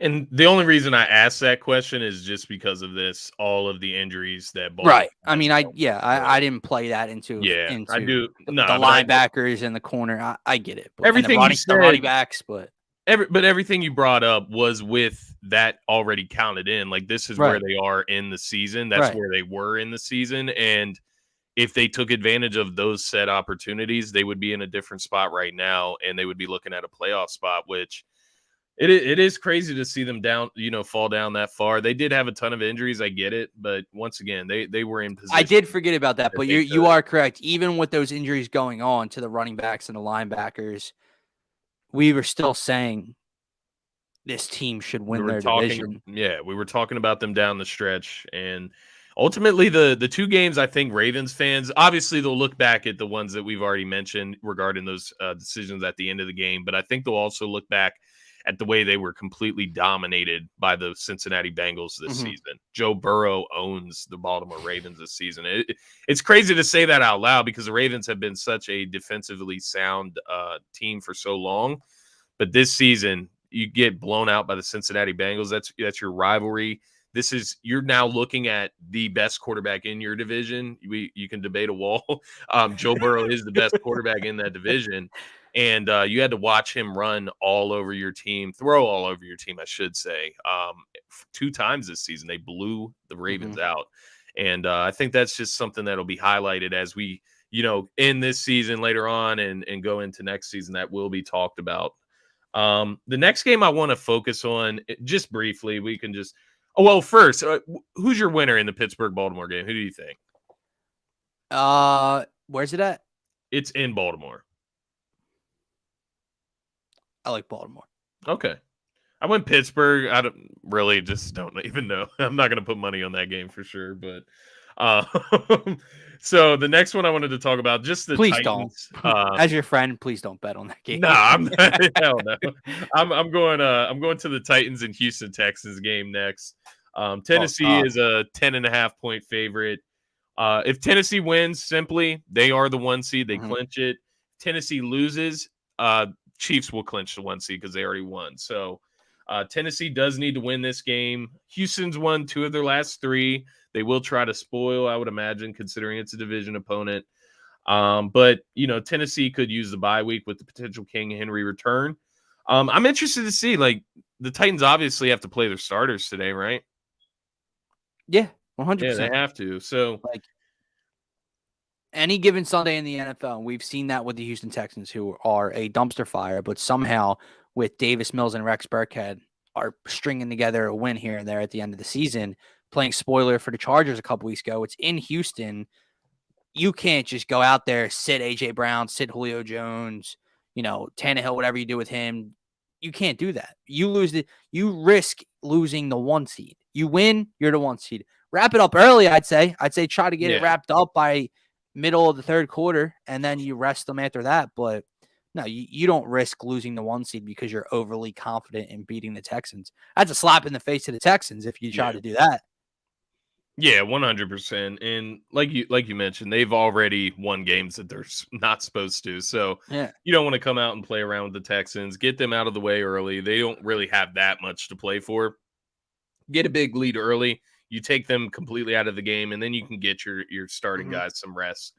And the only reason I asked that question is just because of all of the injuries that Baltimore. Right. I mean, I didn't play that into I do. The linebackers and the corner. I get it. But, everything the running backs, but everything you brought up was with that already counted in. This is where they are in the season. That's where they were in the season. And if they took advantage of those set opportunities, they would be in a different spot right now, and they would be looking at a playoff spot, which it is crazy to see them down, fall down that far. They did have a ton of injuries. I get it. But once again, they were in position. I did forget about that, but you are correct. Even with those injuries going on to the running backs and the linebackers, we were still saying this team should win their division. Yeah, we were talking about them down the stretch. And ultimately, the 2 games, I think Ravens fans, obviously they'll look back at the ones that we've already mentioned regarding those decisions at the end of the game. But I think they'll also look back at the way they were completely dominated by the Cincinnati Bengals this season. Joe Burrow owns the Baltimore Ravens this season. It's crazy to say that out loud because the Ravens have been such a defensively sound team for so long. But this season, you get blown out by the Cincinnati Bengals. That's your rivalry. you're now looking at the best quarterback in your division. You can debate a wall. Joe Burrow is the best quarterback in that division. And you had to watch him run all over your team, throw all over your team, I should say. 2 times this season, they blew the Ravens out. And I think that's just something that'll be highlighted as we, in this season later on and go into next season that will be talked about. The next game I want to focus on, just briefly, we can just – first, who's your winner in the Pittsburgh-Baltimore game? Who do you think? Where's it at? It's in Baltimore. I like Baltimore. Okay. I went Pittsburgh. I don't even know. I'm not going to put money on that game for sure. But so the next one I wanted to talk about, just the Titans. Don't. As your friend, please don't bet on that game. No, I'm not. Hell no. I'm going to the Titans and Houston Texans game next. Tennessee is a 10.5 point favorite. If Tennessee wins, simply they are the 1 seed. They clinch it. Tennessee loses, Chiefs will clinch the 1 seed because they already won. So Tennessee does need to win this game. Houston's won 2 of their last 3. They will try to spoil, I would imagine, considering it's a division opponent. But Tennessee could use the bye week with the potential King Henry return. I'm interested to see, the Titans obviously have to play their starters today, right? Yeah, 100%. Yeah, they have to. So, any given Sunday in the NFL, we've seen that with the Houston Texans, who are a dumpster fire, but somehow with Davis Mills and Rex Burkhead are stringing together a win here and there at the end of the season, playing spoiler for the Chargers a couple weeks ago. It's in Houston. You can't just go out there, sit A.J. Brown, sit Julio Jones, Tannehill, whatever you do with him. You can't do that. You risk losing the 1 seed. You win, you're the 1 seed. Wrap it up early, I'd say. Try to get it wrapped up by middle of the third quarter, and then you rest them after that. But no, you don't risk losing the 1 seed because you're overly confident in beating the Texans. That's a slap in the face to the Texans if you try to do that. Yeah, 100%. And like you mentioned, they've already won games that they're not supposed to. So you don't want to come out and play around with the Texans. Get them out of the way early. They don't really have that much to play for. Get a big lead early. You take them completely out of the game, and then you can get your starting guys some rest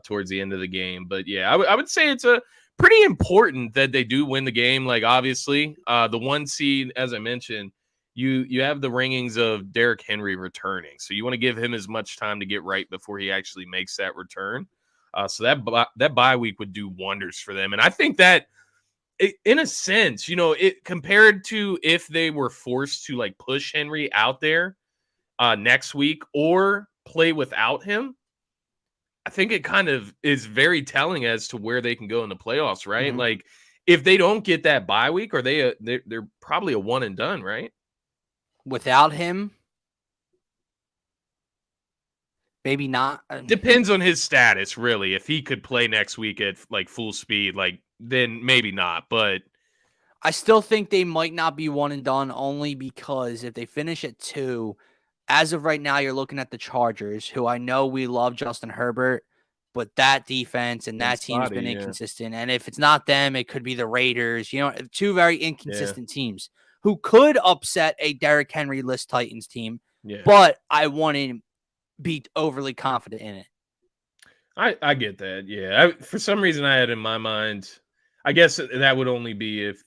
towards the end of the game. But yeah, I would say it's a pretty important that they do win the game. Obviously, the 1 seed, as I mentioned, you have the ringings of Derrick Henry returning. So you want to give him as much time to get right before he actually makes that return. So that bye week would do wonders for them. And I think that in a sense, it compared to if they were forced to push Henry out there next week or play without him, I think it kind of is very telling as to where they can go in the playoffs, right? If they don't get that bye week, or they're probably a one and done, right? Without him, maybe not. Depends on his status, really. If he could play next week at full speed, then maybe not. But I still think they might not be one and done, only because if they finish at 2, as of right now, you're looking at the Chargers, who I know we love Justin Herbert, but that defense and that team's been inconsistent. And if it's not them, it could be the Raiders. 2 very inconsistent teams who could upset a Derrick Henry-less Titans team. Yeah. But I wouldn't be overly confident in it. I get that. Yeah. For some reason, I had in my mind, I guess that would only be if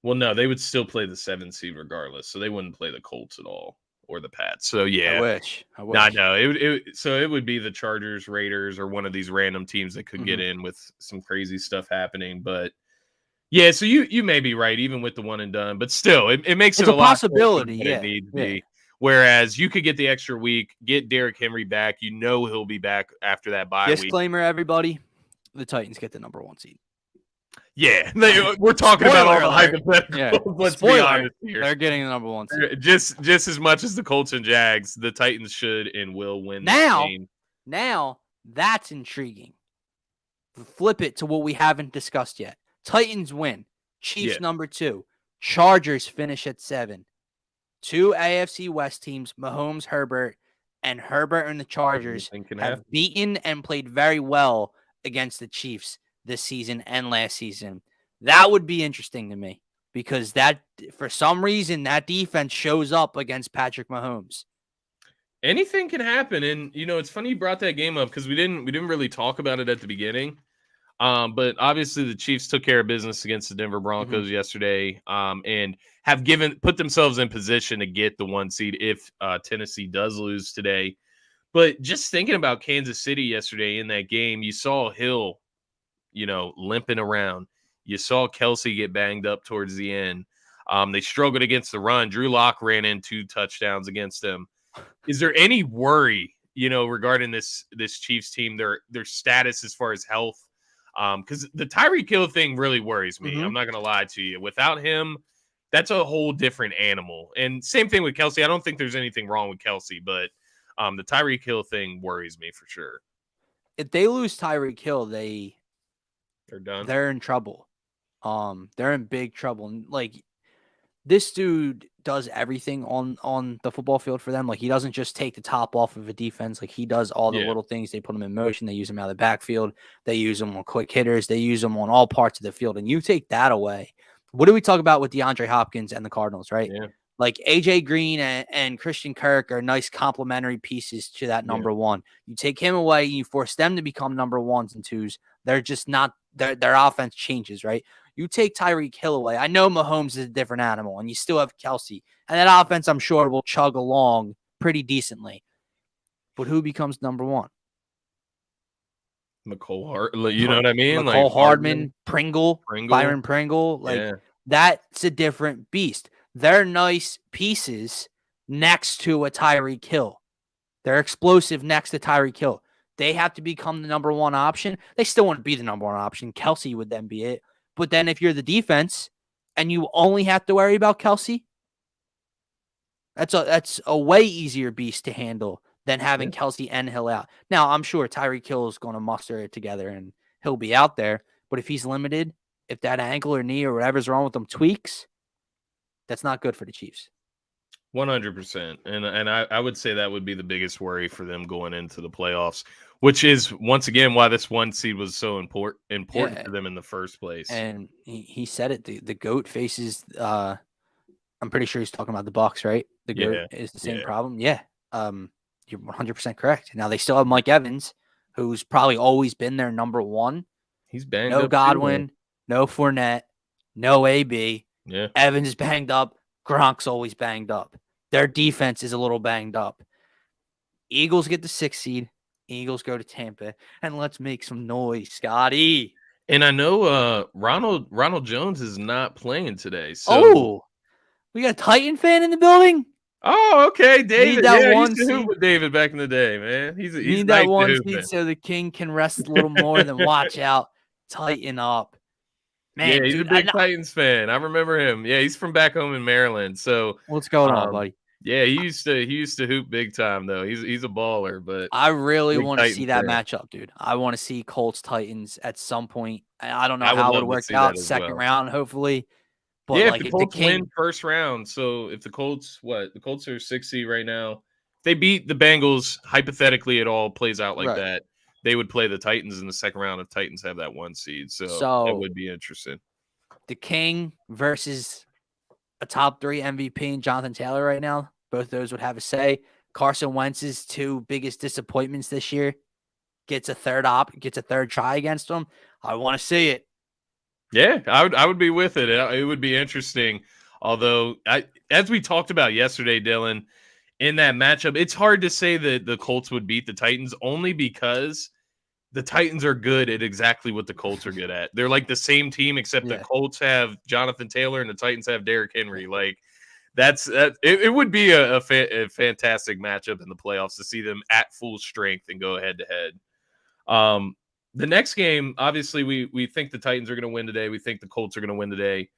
no, they would still play the 7 seed regardless. So they wouldn't play the Colts at all or the Pats. So yeah. I wish. No, it would be the Chargers, Raiders, or one of these random teams that could get in with some crazy stuff happening. But yeah, so you may be right, even with the one and done, but still, it makes it a possibility. Yeah, it needs to be. Whereas you could get the extra week, get Derrick Henry back. He'll be back after that bye week. Disclaimer, everybody: the Titans get the number 1 seed. Yeah, we're talking about all the hypotheticals. Yeah. Let's be honest here. They're getting the number 1 seed. Just as much as the Colts and Jags, the Titans should and will win this game. Now, that's intriguing. Flip it to what we haven't discussed yet. Titans win. Chiefs number 2. Chargers finish at 7. 2 AFC West teams, Mahomes, Herbert, and Herbert and the Chargers have beaten and played very well against the Chiefs this season and last season. That would be interesting to me. because that for some reason that defense shows up against Patrick Mahomes. Anything can happen, and it's funny you brought that game up because we didn't really talk about it at the beginning. But obviously the Chiefs took care of business against the Denver Broncos yesterday, and have put themselves in position to get the 1 seed if Tennessee does lose today. But just thinking about Kansas City yesterday in that game, you saw Hill, limping around. You saw Kelsey get banged up towards the end. They struggled against the run. Drew Lock ran in 2 touchdowns against them. Is there any worry, regarding this Chiefs team, their status as far as health? Because the Tyreek Hill thing really worries me. I'm not going to lie to you. Without him, that's a whole different animal. And same thing with Kelsey. I don't think there's anything wrong with Kelsey, but the Tyreek Hill thing worries me for sure. If they lose Tyreek Hill, they're done. They're in trouble. They're in big trouble. Like, this dude does everything on the football field for them. Like, he doesn't just take the top off of a defense. Like, he does all the little things. They put him in motion. They use him out of the backfield. They use him on quick hitters. They use him on all parts of the field. And you take that away. What do we talk about with DeAndre Hopkins and the Cardinals, right? Yeah. Like, AJ Green and Christian Kirk are nice complementary pieces to that number one. You take him away, you force them to become number 1s and 2s. They're just not their offense changes, right? You take Tyreek Hill away. I know Mahomes is a different animal, and you still have Kelsey. And that offense, I'm sure, will chug along pretty decently. But who becomes number 1? McCole Hart, you know what I mean? McCole like Hardman, Pringle, Byron Pringle. Like, that's a different beast. They're nice pieces next to a Tyreek Hill. They're explosive next to Tyreek Hill. They have to become the number 1 option. They still want to be the number 1 option. Kelsey would then be it. But then if you're the defense and you only have to worry about Kelsey, that's a way easier beast to handle than having Kelsey and Hill out. Now, I'm sure Tyreek Hill is going to muster it together and he'll be out there. But if he's limited, if that ankle or knee or whatever's wrong with him tweaks, that's not good for the Chiefs. 100%. And I would say that would be the biggest worry for them going into the playoffs, which is, once again, why this 1 seed was so important to them in the first place. And he said it. The GOAT faces, I'm pretty sure he's talking about the Bucs, right? The GOAT is the same problem. Yeah. You're 100% correct. Now, they still have Mike Evans, who's probably always been their number 1. He's banged up. No Godwin, no Fournette, no AB. Yeah. Evans is banged up. Gronk's always banged up. Their defense is a little banged up. Eagles get the 6th seed. Eagles go to Tampa. And let's make some noise, Scotty. And I know Ronald Jones is not playing today. So we got a Titan fan in the building? Oh, okay. David. Yeah, I used to hoop with David back in the day, man. He's need that 1 seed so the king can rest a little more than watch out. Tighten up. Man, yeah, he's a big Titans fan. I remember him. Yeah, he's from back home in Maryland. So what's going on, buddy? Yeah, he used to hoop big time though. He's a baller, but I really want to see that matchup, dude. I want to see Colts Titans at some point. I don't know how it would work out. Second round, hopefully. But yeah, if the Colts win first round, so if the Colts the Colts are 6 seed right now. If they beat the Bengals, hypothetically it all plays out like that. They would play the Titans in the second round if Titans have that 1 seed. So it would be interesting. The King versus a top 3 MVP and Jonathan Taylor right now. Both those would have a say. Carson Wentz's 2 biggest disappointments this year gets a third try against them. I want to see it. Yeah, I would be with it. It would be interesting. Although, as we talked about yesterday, Dylan, in that matchup, it's hard to say that the Colts would beat the Titans only because the Titans are good at exactly what the Colts are good at. They're like the same team, except the Colts have Jonathan Taylor and the Titans have Derrick Henry. Like it would be a fantastic matchup in the playoffs to see them at full strength and go head to head. The next game, obviously, we think the Titans are going to win today. We think the Colts are going to win today.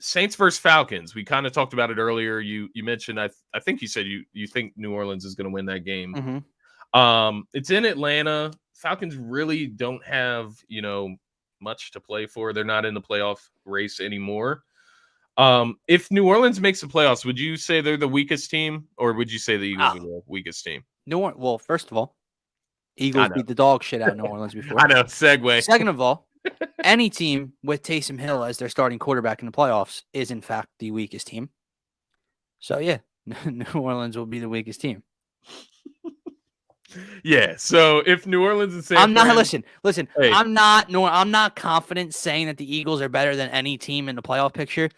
Saints versus Falcons. We kind of talked about it earlier. You mentioned, I think you said you think New Orleans is going to win that game. Mm-hmm. It's in Atlanta. Falcons really don't have, much to play for. They're not in the playoff race anymore. If New Orleans makes the playoffs, would you say they're the weakest team, or would you say the Eagles are the weakest team? Well, first of all, Eagles beat the dog shit out of New Orleans before. I know, segue. Second of all, Any team with Taysom Hill as their starting quarterback in the playoffs is, in fact, the weakest team. So, yeah, New Orleans will be the weakest team. Yeah. So if New Orleans and San I'm not Fran, listen. hey. I'm not confident saying that the Eagles are better than any team in the playoff picture.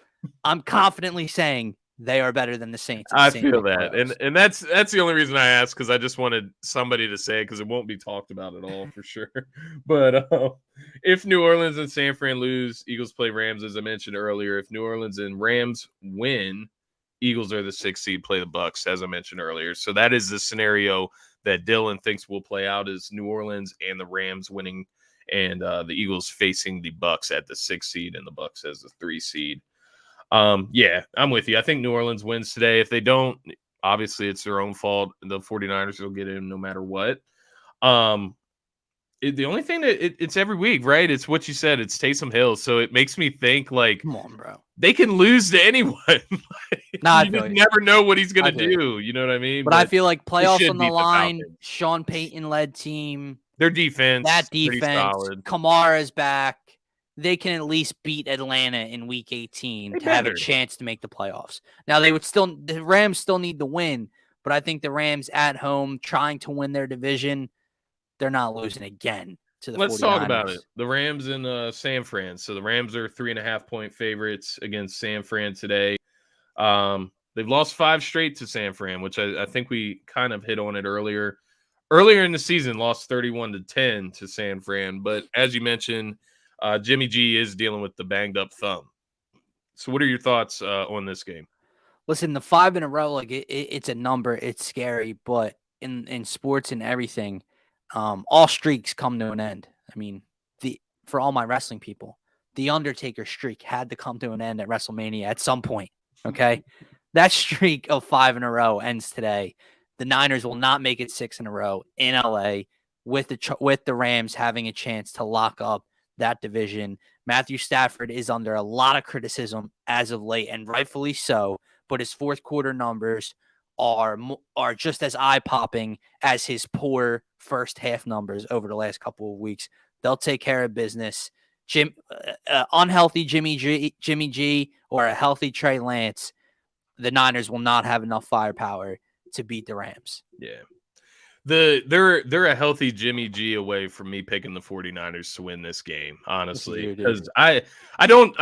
I'm confidently saying they are better than the Saints. I feel that, and that's the only reason I asked, because I just wanted somebody to say it, because it won't be talked about at all for sure. But if New Orleans and San Fran lose, Eagles play Rams, as I mentioned earlier. If New Orleans and Rams win, Eagles are the 6th seed, play the Bucks, as I mentioned earlier. So that is the scenario that Dylan thinks will play out, is New Orleans and the Rams winning, and the Eagles facing the Bucks at the 6th seed and the Bucks as the 3 seed. Yeah, I'm with you. I think New Orleans wins today. If they don't, obviously it's their own fault. The 49ers will get in no matter what. The only thing that it's every week, right? It's what you said. It's Taysom Hill. So it makes me think, like, come on, bro. They can lose to anyone. Nah, you just never know what he's going to do. You know what I mean? But I feel like playoffs on the line, Falcons. Sean Payton-led team. Their defense. That defense. Kamara's back. They can at least beat Atlanta in Week 18 to have a chance to make the playoffs. Now, the Rams still need to win, but I think the Rams at home trying to win their division, they're not losing again to the 49ers. Let's talk about it. The Rams and San Fran. So the Rams are 3.5-point favorites against San Fran today. They've lost 5 straight to San Fran, which I think we kind of hit on it earlier. Earlier in the season, lost 31-10 to San Fran. But as you mentioned, Jimmy G is dealing with the banged up thumb. So what are your thoughts on this game? Listen, the 5 in a row, like it's a number. It's scary, but in sports and everything, all streaks come to an end. I mean, for all my wrestling people, the Undertaker streak had to come to an end at WrestleMania at some point. Okay, that streak of 5 in a row ends today. The Niners will not make it 6 in a row in LA with the Rams having a chance to lock up that division. Matthew Stafford is under a lot of criticism as of late, and rightfully so, but his fourth quarter numbers are just as eye-popping as his poor first half numbers over the last couple of weeks. They'll take care of business. Unhealthy Jimmy G or a healthy Trey Lance, the Niners will not have enough firepower to beat the Rams. Yeah. They're a healthy Jimmy G away from me picking the 49ers to win this game, honestly, because I know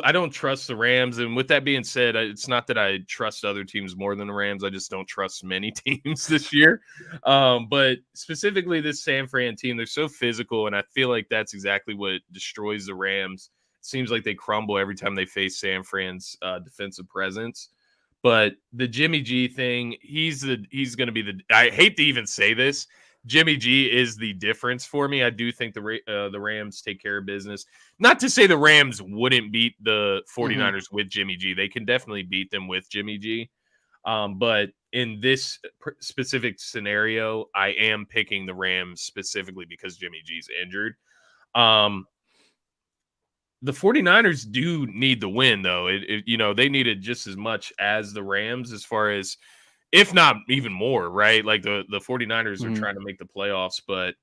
I don't trust the Rams. And with that being said, it's not that I trust other teams more than the Rams. I just don't trust many teams this year. But specifically this San Fran team, they're so physical, and I feel like that's exactly what destroys the Rams. It seems like they crumble every time they face San Fran's defensive presence. But the Jimmy G thing, he's going to be I hate to even say this, Jimmy G is the difference for me. I do think the Rams take care of business. Not to say the Rams wouldn't beat the 49ers with Jimmy G. They can definitely beat them with Jimmy G. But in this specific scenario, I am picking the Rams specifically because Jimmy G's injured. The 49ers do need the win, though. They need it just as much as the Rams, as far as, if not even more, right? Like the 49ers are trying to make the playoffs, but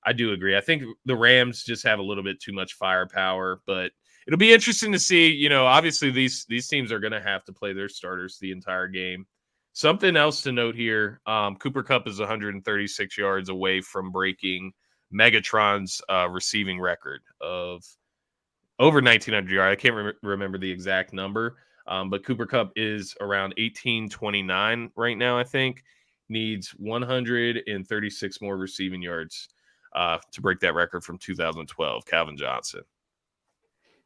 I do agree. I think the Rams just have a little bit too much firepower, but it'll be interesting to see. Obviously these teams are going to have to play their starters the entire game. Something else to note here, Cooper Kupp is 136 yards away from breaking Megatron's receiving record of over 1,900 yards. I can't remember the exact number, but Cooper Kupp is around 1,829 right now, I think. Needs 136 more receiving yards to break that record from 2012, Calvin Johnson.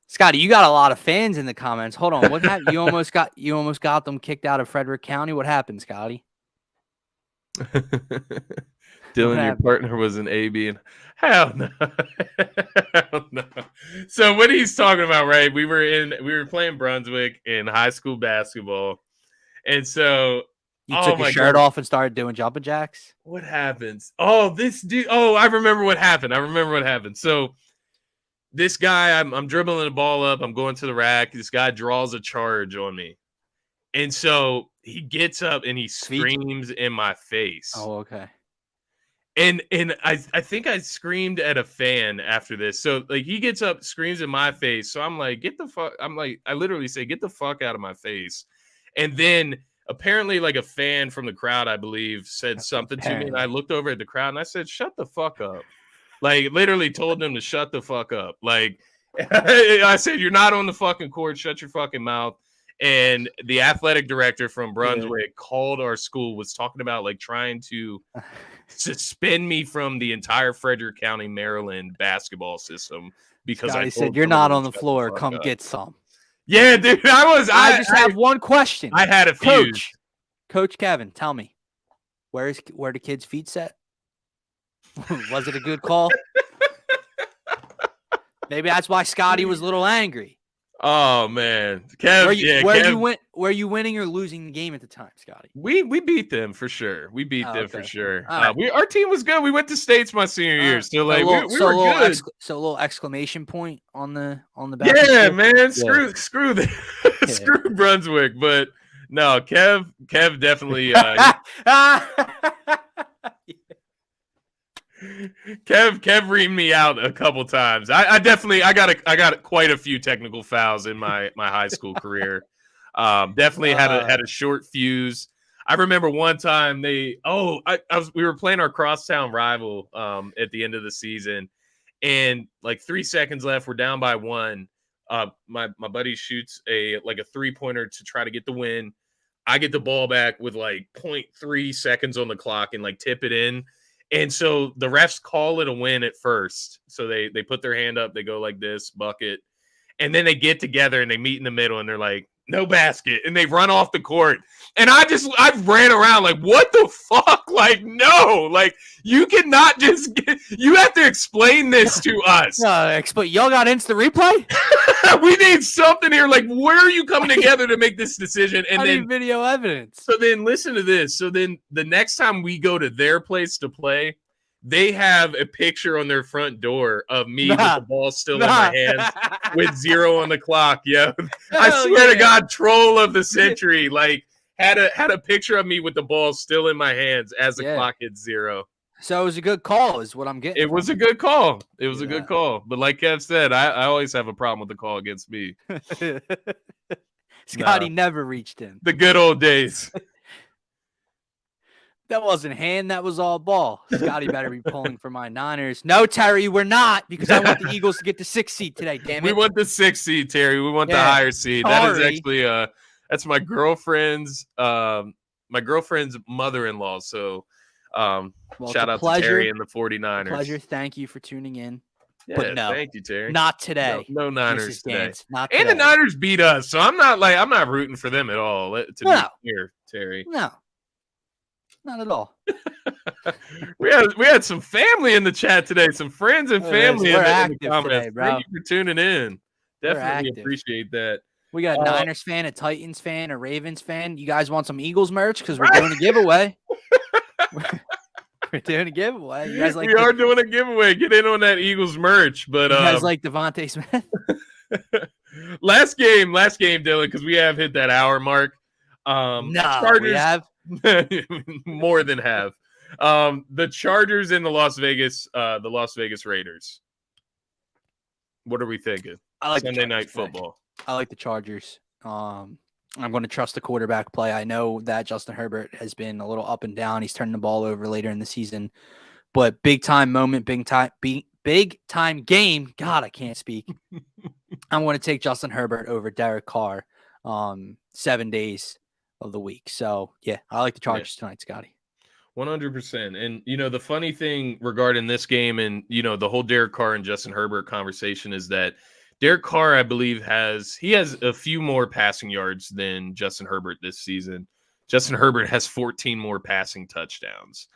Scotty, you got a lot of fans in the comments. Hold on. What happened? You almost got them kicked out of Frederick County. What happened, Scotty? Dylan, your partner was an AB, and hell no. Hell no. So what he's talking about, right? We were playing Brunswick in high school basketball, and so you took your shirt off and started doing jumping jacks. What happens? Oh, this dude. Oh, I remember what happened. So this guy, I'm dribbling the ball up. I'm going to the rack. This guy draws a charge on me, and so he gets up and he screams in my face. Oh, okay. And I think I screamed at a fan after this. So like he gets up, screams in my face. So I'm like, get the fuck. I'm like, I literally say, get the fuck out of my face. And then apparently like a fan from the crowd, I believe, said something to me. And I looked over at the crowd and I said, shut the fuck up. Like literally told them to shut the fuck up. Like I said, you're not on the fucking court. Shut your fucking mouth. And the athletic director from Brunswick called our school, was talking about like trying to suspend me from the entire Frederick County, Maryland basketball system because Scotty said, you're not on the floor. Come get some. Yeah, dude. I just have one question. I had a few. Coach Kevin, tell me, where the kids' feet set? Was it a good call? Maybe that's why Scotty was a little angry. Oh man, Kev, were you winning or losing the game at the time, Scotty? We beat them for sure. We beat them for sure. Right. Our team was good. We went to states my senior year, so like we were good. So a little exclamation point on the back. Yeah, man. Screw screw Brunswick, but no, Kev definitely. Kev reamed me out a couple times. I got quite a few technical fouls in my high school career. Definitely had a short fuse. I remember one time we were playing our crosstown rival at the end of the season, and like 3 seconds left, we're down by 1. My buddy shoots a 3-pointer to try to get the win. I get the ball back with like 0.3 seconds on the clock and like tip it in. And so the refs call it a win at first. So they put their hand up, they go like this, bucket. And then they get together and they meet in the middle and they're like, no basket. And they run off the court. And I ran around like, what the fuck? Like, no, like you cannot you have to explain this to us. Y'all got instant replay? We need something here. Like, where are you coming together to make this decision? And then video evidence. So then listen to this. So then the next time we go to their place to play, they have a picture on their front door of me with the ball still in my hands with 0 on the clock. Yo, I swear to God, troll of the century. Like had a picture of me with the ball still in my hands as the clock hit 0. So it was a good call, is what I'm getting. It was a good call. It was a good call. But like Kev said, I always have a problem with the call against me. Scotty never reached in. The good old days. That wasn't hand. That was all ball. Scotty better be pulling for my Niners. No, Terry, we're not, because I want the Eagles to get the 6th seed today, damn it. We want the 6th seed, Terry. We want the higher seed. That is actually that's my girlfriend's mother-in-law. So shout out to Terry and the 49ers. Pleasure. Thank you for tuning in. Yeah, but no, thank you, Terry. Not today. No Niners today. Not today. And the Niners beat us, so I'm not rooting for them at all. To be clear, Terry. No. Not at all. we had some family in the chat today, some friends and family in the comments. Today, bro. Thank you for tuning in. Definitely appreciate that. We got a Niners fan, a Titans fan, a Ravens fan. You guys want some Eagles merch? Because we're doing a giveaway. We're doing a giveaway. You guys we are doing a giveaway. Get in on that Eagles merch. But you guys like Devontae Smith? last game, Dylan, because we have hit that hour mark. Chargers, we have. More than half. The Chargers and the Las Vegas Raiders. What are we thinking? I like Sunday night football. I like the Chargers. I'm going to trust the quarterback play. I know that Justin Herbert has been a little up and down. He's turning the ball over later in the season, but big time moment, big time game. God, I can't speak. I'm going to take Justin Herbert over Derek Carr. 7 days of the week. So yeah, I like the Chargers tonight, Scotty. 100%. And the funny thing regarding this game and the whole Derek Carr and Justin Herbert conversation is that Derek Carr, I believe, has a few more passing yards than Justin Herbert this season. Justin Herbert has 14 more passing touchdowns.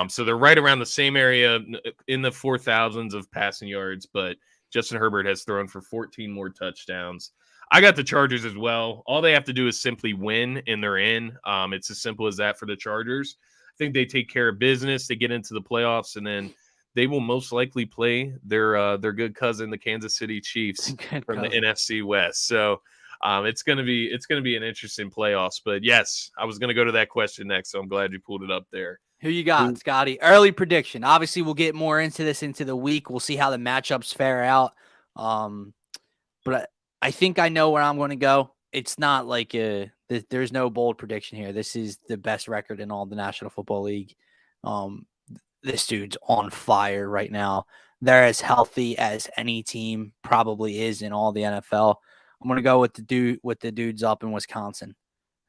So they're right around the same area in the 4,000s of passing yards, but Justin Herbert has thrown for 14 more touchdowns. I got the Chargers as well. All they have to do is simply win, and they're in. It's as simple as that for the Chargers. I think they take care of business. They get into the playoffs, and then they will most likely play their good cousin, the Kansas City Chiefs, from the NFC West. So it's gonna be an interesting playoffs. But yes, I was gonna go to that question next, so I'm glad you pulled it up there. Who you got, Scotty? Early prediction. Obviously, we'll get more into this into the week. We'll see how the matchups fare out. But I think I know where I'm going to go. It's not like there's no bold prediction here. This is the best record in all the National Football League. This dude's on fire right now. They're as healthy as any team probably is in all the NFL. I'm going to go with the dudes up in Wisconsin.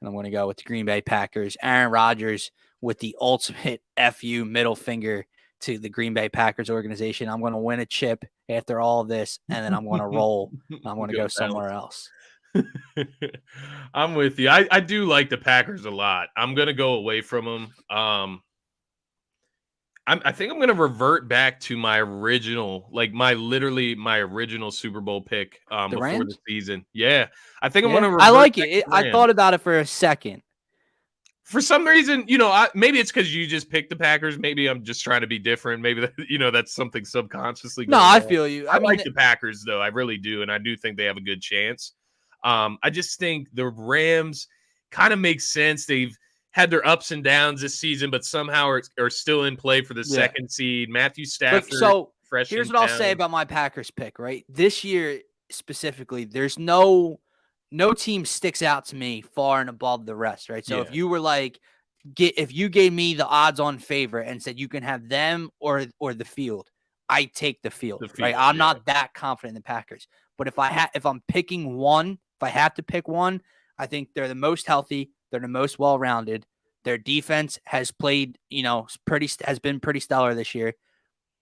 And I'm going to go with the Green Bay Packers. Aaron Rodgers with the ultimate FU middle finger to the Green Bay Packers organization. I'm going to win a chip after all of this, and then I'm going to roll. I'm going to go somewhere else. I'm with you. I do like the Packers a lot. I'm going to go away from them. I think I'm going to revert back to my original, my original Super Bowl pick before Rams? the season. Yeah. I think I'm going to revert. I like it. I thought about it for a second. For some reason, maybe it's because you just picked the Packers. Maybe I'm just trying to be different. Maybe that's something subconsciously going on. I feel you. I like the Packers, though. I really do, and I do think they have a good chance. I just think the Rams kind of make sense. They've had their ups and downs this season, but somehow are still in play for the second seed. Matthew Stafford. Here's what I'll say about my Packers pick, right? This year specifically, there's no team sticks out to me far and above the rest, right? So if you were if you gave me the odds-on favorite and said you can have them or the field, I take the field, right? I'm not that confident in the Packers. But if I'm picking one, if I have to pick one, I think they're the most healthy. They're the most well-rounded. Their defense has played, has been pretty stellar this year.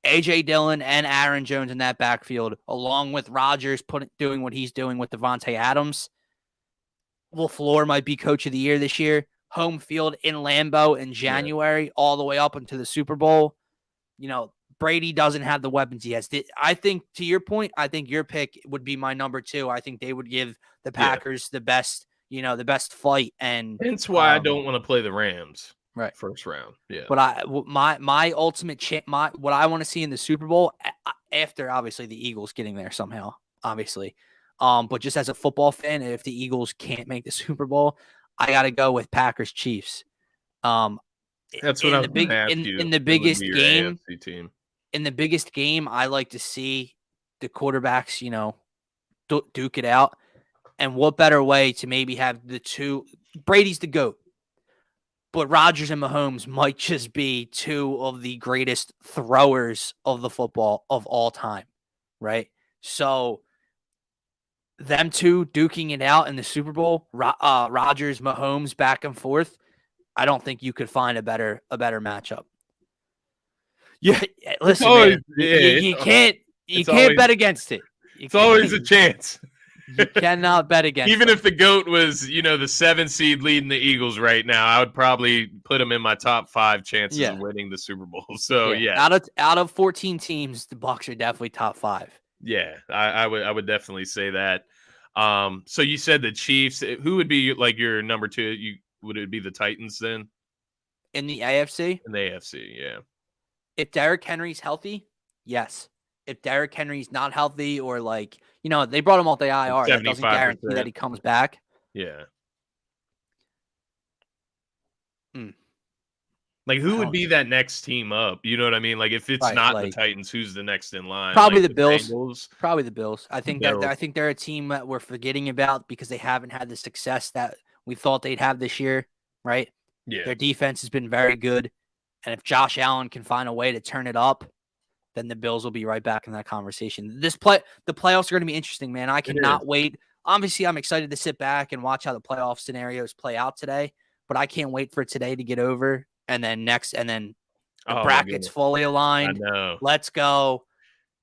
A.J. Dillon and Aaron Jones in that backfield, along with Rodgers doing what he's doing with Devontae Adams. LaFleur might be coach of the year this year. Home field in Lambeau in January, all the way up into the Super Bowl. Brady doesn't have the weapons he has. I think, to your point, I think your pick would be my number 2. I think they would give the Packers the best, the best fight. And that's why I don't want to play the Rams first round. Yeah. But my ultimate what I want to see in the Super Bowl, after obviously the Eagles getting there somehow, obviously. But just as a football fan, if the Eagles can't make the Super Bowl, I got to go with Packers Chiefs. That's what in the biggest game. In the biggest game, I like to see the quarterbacks, duke it out. And what better way to maybe have the two? Brady's the GOAT, but Rodgers and Mahomes might just be two of the greatest throwers of the football of all time, right? So them two duking it out in the Super Bowl, Rodgers, Mahomes back and forth. I don't think you could find a better matchup. Yeah, listen, you can't bet against it. It's always a chance. You cannot bet against Even if the GOAT was, the 7th seed leading the Eagles right now, I would probably put him in my top 5 chances of winning the Super Bowl. So, Out of 14 teams, the Bucs are definitely top 5. Yeah, I would definitely say that. So you said the Chiefs. Who would be your number 2? Would it be the Titans then? In the AFC? In the AFC, yeah. If Derrick Henry's healthy, yes. If Derrick Henry's not healthy or they brought him off the IR, that doesn't guarantee that he comes back. Yeah. Who would be that next team up? You know what I mean? If it's not the Titans, who's the next in line? Probably the Bills. Bengals? Probably the Bills. I think they're a team that we're forgetting about because they haven't had the success that we thought they'd have this year, right? Yeah. Their defense has been very good. And if Josh Allen can find a way to turn it up, then the Bills will be right back in that conversation. The playoffs are going to be interesting, man. I cannot wait. Obviously, I'm excited to sit back and watch how the playoff scenarios play out today, but I can't wait for today to get over. And then the brackets fully aligned. I know. Let's go.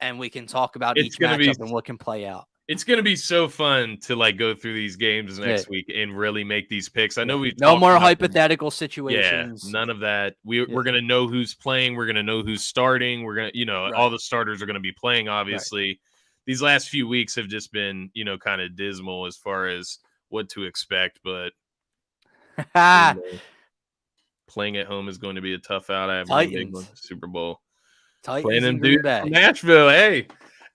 And we can talk about each matchup and what can play out. It's going to be so fun to go through these games next week and really make these picks. I know we've no more hypothetical situations. Yeah, none of that. We're going to know who's playing. We're going to know who's starting. We're going to, all the starters are going to be playing, obviously. Right. These last few weeks have just been, kind of dismal as far as what to expect, but playing at home is going to be a tough out. I have one big one, Super Bowl. Titans playing them dudes from Nashville. Hey,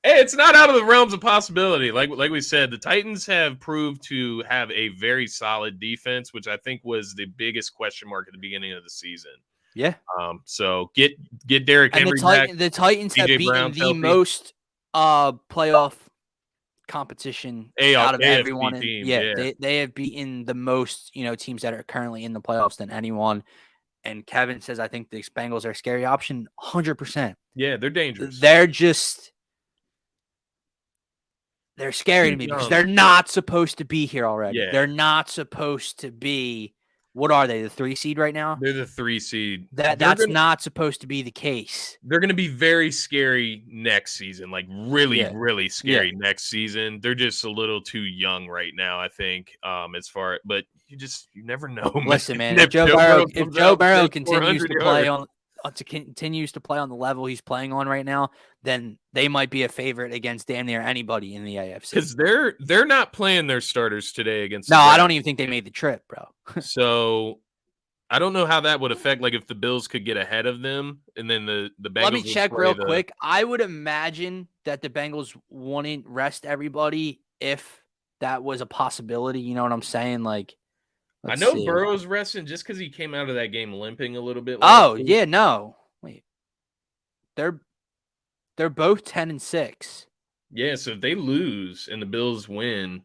it's not out of the realms of possibility. Like we said, the Titans have proved to have a very solid defense, which I think was the biggest question mark at the beginning of the season. Yeah. So get Derrick And Henry back. the Titans have AJ beaten Brown's the healthy. most playoff competition out of AFC everyone. team, they have beaten the most, teams that are currently in the playoffs than anyone. And Kevin says, I think the Bengals are a scary option. 100%. Yeah, they're dangerous. They're scary to me because they're not supposed to be here already. Yeah. They're not supposed to be. What are they? The 3 seed right now? They're the 3 seed. That's not supposed to be the case. They're going to be very scary next season, like really, really scary next season. They're just a little too young right now, I think. But you never know. Listen, man, if Joe Burrow continues to play on the level he's playing on right now, then they might be a favorite against damn near anybody in the AFC. Because they're not playing their starters today against. No, I don't even think they made the trip, bro. So I don't know how that would affect. Like if the Bills could get ahead of them, and then the Bengals. Let me check real quick. I would imagine that the Bengals wouldn't rest everybody if that was a possibility. You know what I'm saying? Like. I know Burrow's resting just because he came out of that game limping a little bit. Yeah, no. Wait. They're both 10-6. Yeah, so if they lose and the Bills win,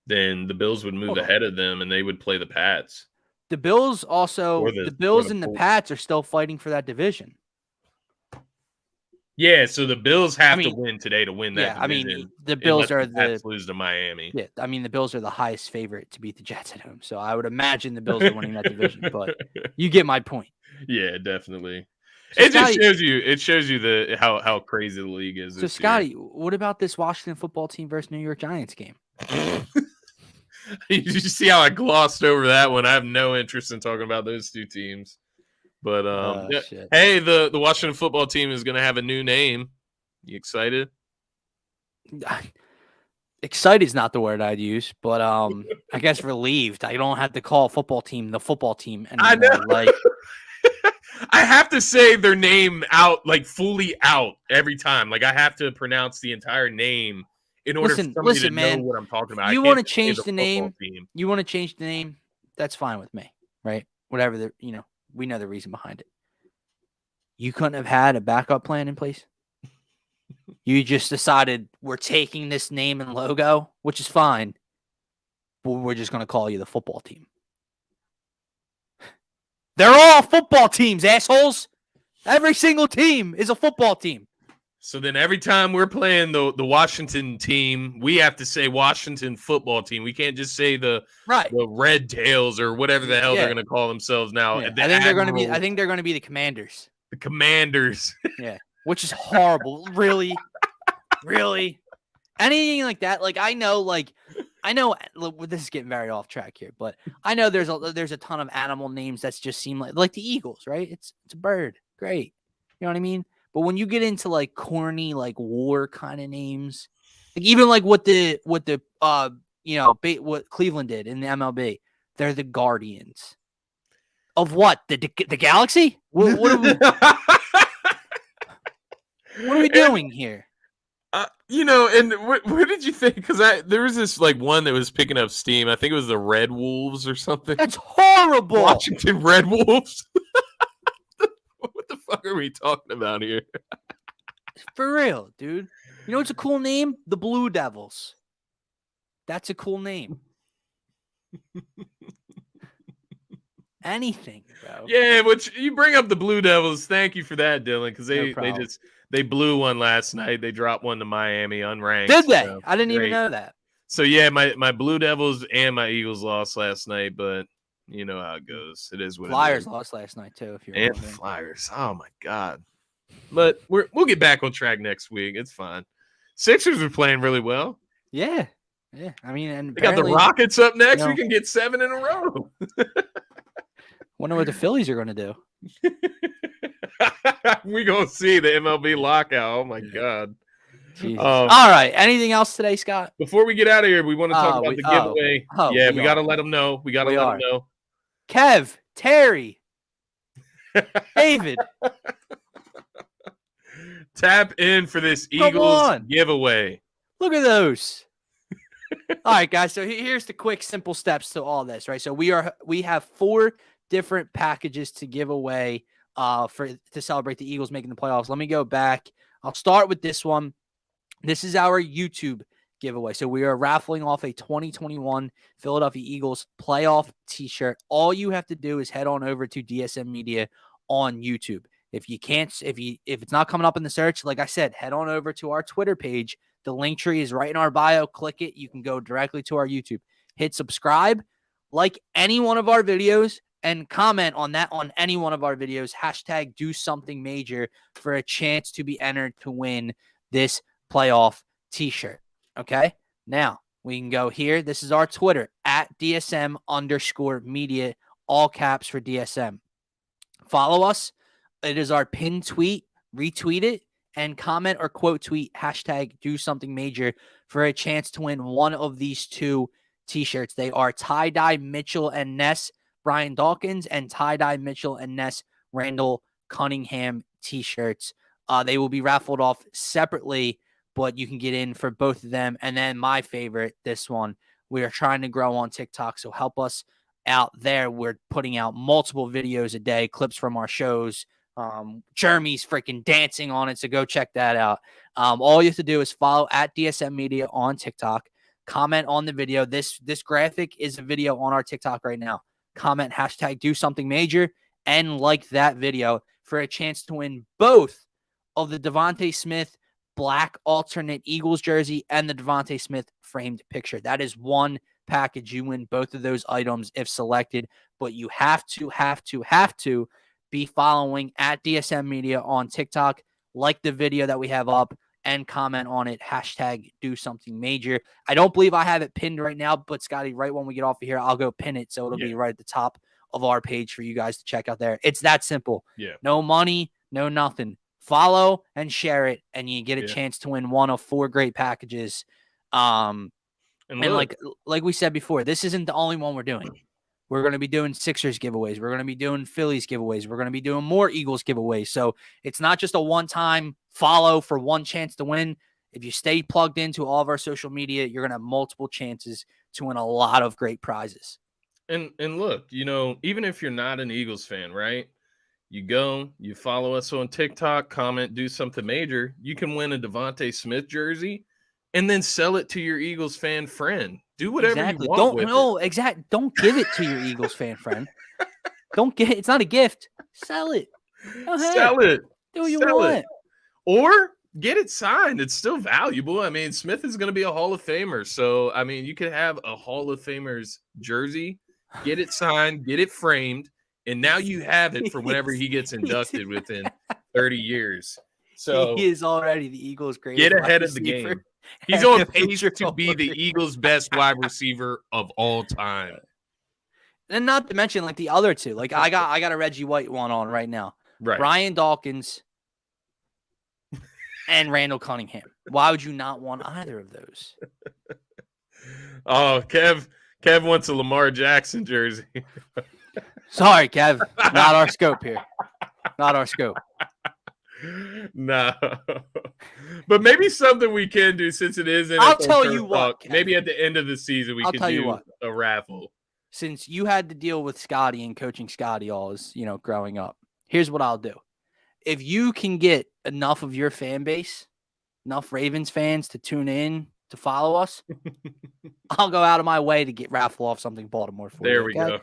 then the Bills would move ahead of them and they would play the Pats. The Bills the Bills and the Pats are still fighting for that division. Yeah, so the Bills have to win today to win that division. I mean, the Bills are the Pats lose to Miami. Yeah, I mean, the Bills are the highest favorite to beat the Jets at home. So I would imagine the Bills are winning that division, but you get my point. Yeah, definitely. So it shows you how crazy the league is. So Scotty, what about this Washington football team versus New York Giants game? You see how I glossed over that one? I have no interest in talking about those two teams. But hey, the Washington football team is going to have a new name. You excited? Excited is not the word I'd use, but I guess relieved. I don't have to call football team the football team anymore. I know. Like I have to say their name out, like fully out every time. Like I have to pronounce the entire name in order for somebody to know what I'm talking about. You want to change the name? You want to change the name? That's fine with me, right? Whatever we know the reason behind it. You couldn't have had a backup plan in place. You just decided we're taking this name and logo, which is fine, but we're just going to call you the football team. They're all football teams, assholes. Every single team is a football team. So then every time we're playing the Washington team, we have to say Washington football team. We can't just say the Red Tails or whatever the hell they're going to call themselves now. Yeah. I think they're going to be the Commanders. The Commanders. Yeah, which is horrible. Really? Anything like that? Like I know this is getting very off track here, but I know there's a ton of animal names that just seem like the Eagles, right? It's a bird. Great. You know what I mean? But when you get into like corny, like war kind of names, like even like what Cleveland did in the MLB, they're the Guardians of what? The Galaxy? What are we doing here? And what did you think? Because there was this like one that was picking up steam. I think it was the Red Wolves or something. That's horrible. Washington Red Wolves. What the fuck are we talking about here? For real, dude. You know what's a cool name? The Blue Devils. That's a cool name. Anything, bro. Yeah, which you bring up the Blue Devils. Thank you for that, Dylan, because they blew one last night. They dropped one to Miami unranked. Did they? So, I didn't even know that. So yeah, my Blue Devils and my Eagles lost last night, but you know how it goes. It is what Flyers it is. lost last night too. If you're and wondering. Flyers. Oh my god! But we'll get back on track next week. It's fine. Sixers are playing really well. Yeah. I mean, and they got the Rockets up next. We can get 7 in a row. Wonder what the Phillies are going to do. We're going to see the MLB lockout. Oh my god! All right. Anything else today, Scott? Before we get out of here, we want to talk about the giveaway. We got to let them know. We got to let them know. Kev, Terry, David. Tap in for this Eagles giveaway. Look at those. All right, guys. So here's the quick, simple steps to all this, right? So we have 4 different packages to give away to celebrate the Eagles making the playoffs. Let me go back. I'll start with this one. This is our YouTube giveaway. So we are raffling off a 2021 Philadelphia Eagles playoff t-shirt. All you have to do is head on over to DSM Media on YouTube. If it's not coming up in the search, like I said, head on over to our Twitter page. The link tree is right in our bio. Click it. You can go directly to our YouTube. Hit subscribe, like any one of our videos, and comment on any one of our videos. Hashtag do something major for a chance to be entered to win this playoff t-shirt. Okay. Now we can go here. This is our Twitter at DSM_media, all caps for DSM. Follow us. It is our pinned tweet. Retweet it and comment or quote tweet hashtag do something major for a chance to win one of these two t-shirts. They are tie-dye Mitchell and Ness Brian Dawkins and tie-dye Mitchell and Ness Randall Cunningham t-shirts. They will be raffled off separately, but you can get in for both of them. And then my favorite, this one, we are trying to grow on TikTok, so help us out there. We're putting out multiple videos a day, clips from our shows. Jeremy's freaking dancing on it, so go check that out. All you have to do is follow at DSM Media on TikTok. Comment on the video. This graphic is a video on our TikTok right now. Comment hashtag do something major and like that video for a chance to win both of the Devontae Smith black alternate Eagles jersey and the Devontae Smith framed picture. That is one package. You win both of those items if selected, but you have to be following at DSM Media on TikTok, like the video that we have up, and comment on it, hashtag do something major. I don't believe I have it pinned right now, but Scotty, right when we get off of here, I'll go pin it, so it'll be right at the top of our page for you guys to check out there. It's that simple. Yeah. No money, no nothing. Follow and share it, and you get a chance to win one of 4 great packages. And like we said before, this isn't the only one we're doing. We're going to be doing Sixers giveaways. We're going to be doing Phillies giveaways. We're going to be doing more Eagles giveaways. So it's not just a one-time follow for one chance to win. If you stay plugged into all of our social media, you're going to have multiple chances to win a lot of great prizes. And look, even if you're not an Eagles fan, right? You go, you follow us on TikTok, comment, do something major. You can win a Devontae Smith jersey and then sell it to your Eagles fan friend. Do whatever you want. Don't give it to your Eagles fan friend. It's not a gift. Sell it. Sell it. Do what you want. Or get it signed. It's still valuable. I mean, Smith is going to be a Hall of Famer. So, I mean, you could have a Hall of Famer's jersey, get it signed, get it framed, and now you have it for whenever he gets inducted within 30 years. So he is already the Eagles' greatest. Get ahead of the game. He's on pace to be the Eagles' best wide receiver of all time. And not to mention like the other two. Like I got a Reggie White one on right now. Right. Brian Dawkins and Randall Cunningham. Why would you not want either of those? Oh, Kev wants a Lamar Jackson jersey. Sorry, Kev. Not our scope here. Not our scope. No. But maybe something we can do since it is in I'll tell you what. Kev. Maybe at the end of the season we can do a raffle. Since you had to deal with Scotty and coaching Scotty all as, growing up, here's what I'll do. If you can get enough of your fan base, enough Ravens fans to tune in to follow us, I'll go out of my way to raffle off something Baltimore for you. There we go.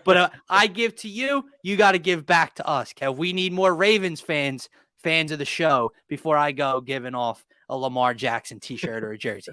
But I give to you, you got to give back to us, Kev. We need more Ravens fans of the show before I go giving off a Lamar Jackson t-shirt or a jersey.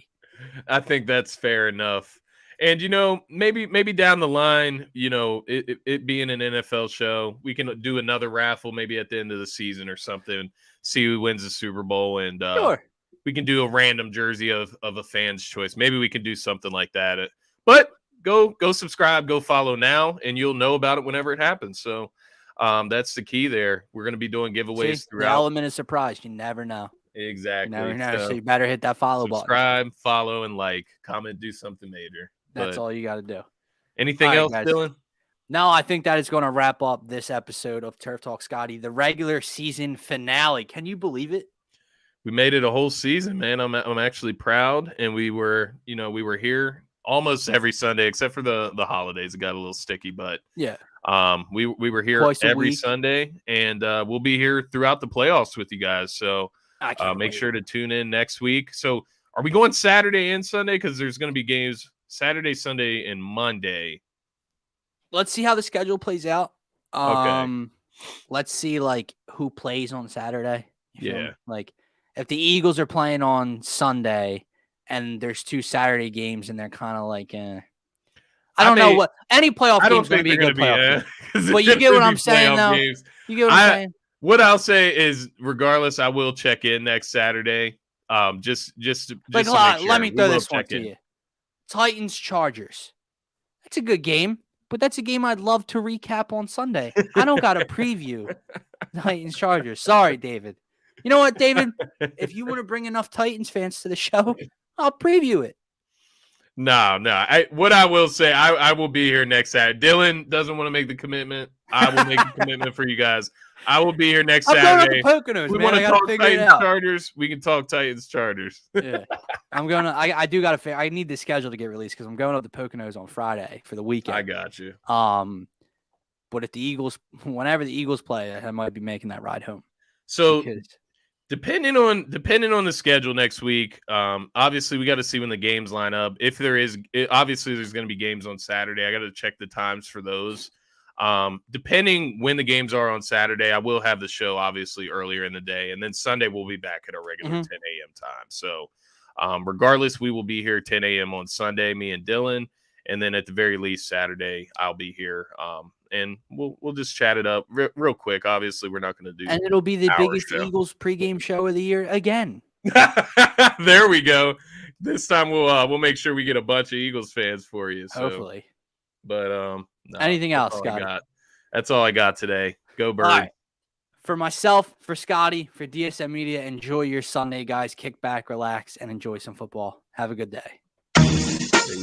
I think that's fair enough. And, maybe down the line, it being an NFL show, we can do another raffle maybe at the end of the season or something, see who wins the Super Bowl. And sure. We can do a random jersey of a fan's choice. Maybe we can do something like that. But go subscribe, go follow now, and you'll know about it whenever it happens. So that's the key there. We're going to be doing giveaways throughout. The element of surprise. You never know. Exactly. You never know. So you better hit that follow button. Subscribe, follow, and comment, do something major. That's all you got to do. Anything else, Dylan? No, I think that is going to wrap up this episode of Turf Talk Scotty, the regular season finale. Can you believe it? We made it a whole season, man. I'm actually proud, and we were here almost every Sunday except for the holidays. It got a little sticky, but yeah, We were here Twice a every week. Sunday, and we'll be here throughout the playoffs with you guys. So make wait. sure to tune in next week. So are we going Saturday and Sunday? Because there's going to be games Saturday, Sunday, and Monday. Let's see how the schedule plays out. Okay. Let's see like who plays on Saturday. You feel me? Yeah. Like if the Eagles are playing on Sunday and there's 2 Saturday games and they're kind of like, I don't know what any playoff game is going to be a good playoff game. But you get what I'm saying, though. Games. You get what I'm saying. What I'll say is, regardless, I will check in next Saturday. Just to make sure. Let me throw this one to you. Titans Chargers. That's a good game, but that's a game I'd love to recap on Sunday. I don't got to preview Titans Chargers. Sorry, David. You know what, David? If you want to bring enough Titans fans to the show, I'll preview it. No. What I will say, I will be here next Saturday. Dylan doesn't want to make the commitment. I will make a commitment for you guys. I will be here next Saturday. We want to talk Titans Chargers. We can talk Titans Chargers. Yeah, I'm going to. I do got to. I need the schedule to get released because I'm going up to Poconos on Friday for the weekend. I got you. But if the Eagles, whenever the Eagles play, I might be making that ride home. So. Depending on the schedule next week, obviously we got to see when the games line up. If there is, obviously there's going to be games on Saturday. I got to check the times for those. Depending when the games are on Saturday, I will have the show obviously earlier in the day, and then Sunday we'll be back at a regular 10 a.m. time. So, regardless, we will be here 10 a.m. on Sunday, me and Dylan, and then at the very least Saturday I'll be here. And we'll just chat it up real quick. Obviously, we're not going to do, and it'll be the biggest Eagles pregame show of the year again. There we go. This time we'll make sure we get a bunch of Eagles fans for you. So. Hopefully. But anything else, Scotty? That's all I got today. Go Bird. Right. For myself, for Scotty, for DSM Media, enjoy your Sunday, guys. Kick back, relax, and enjoy some football. Have a good day.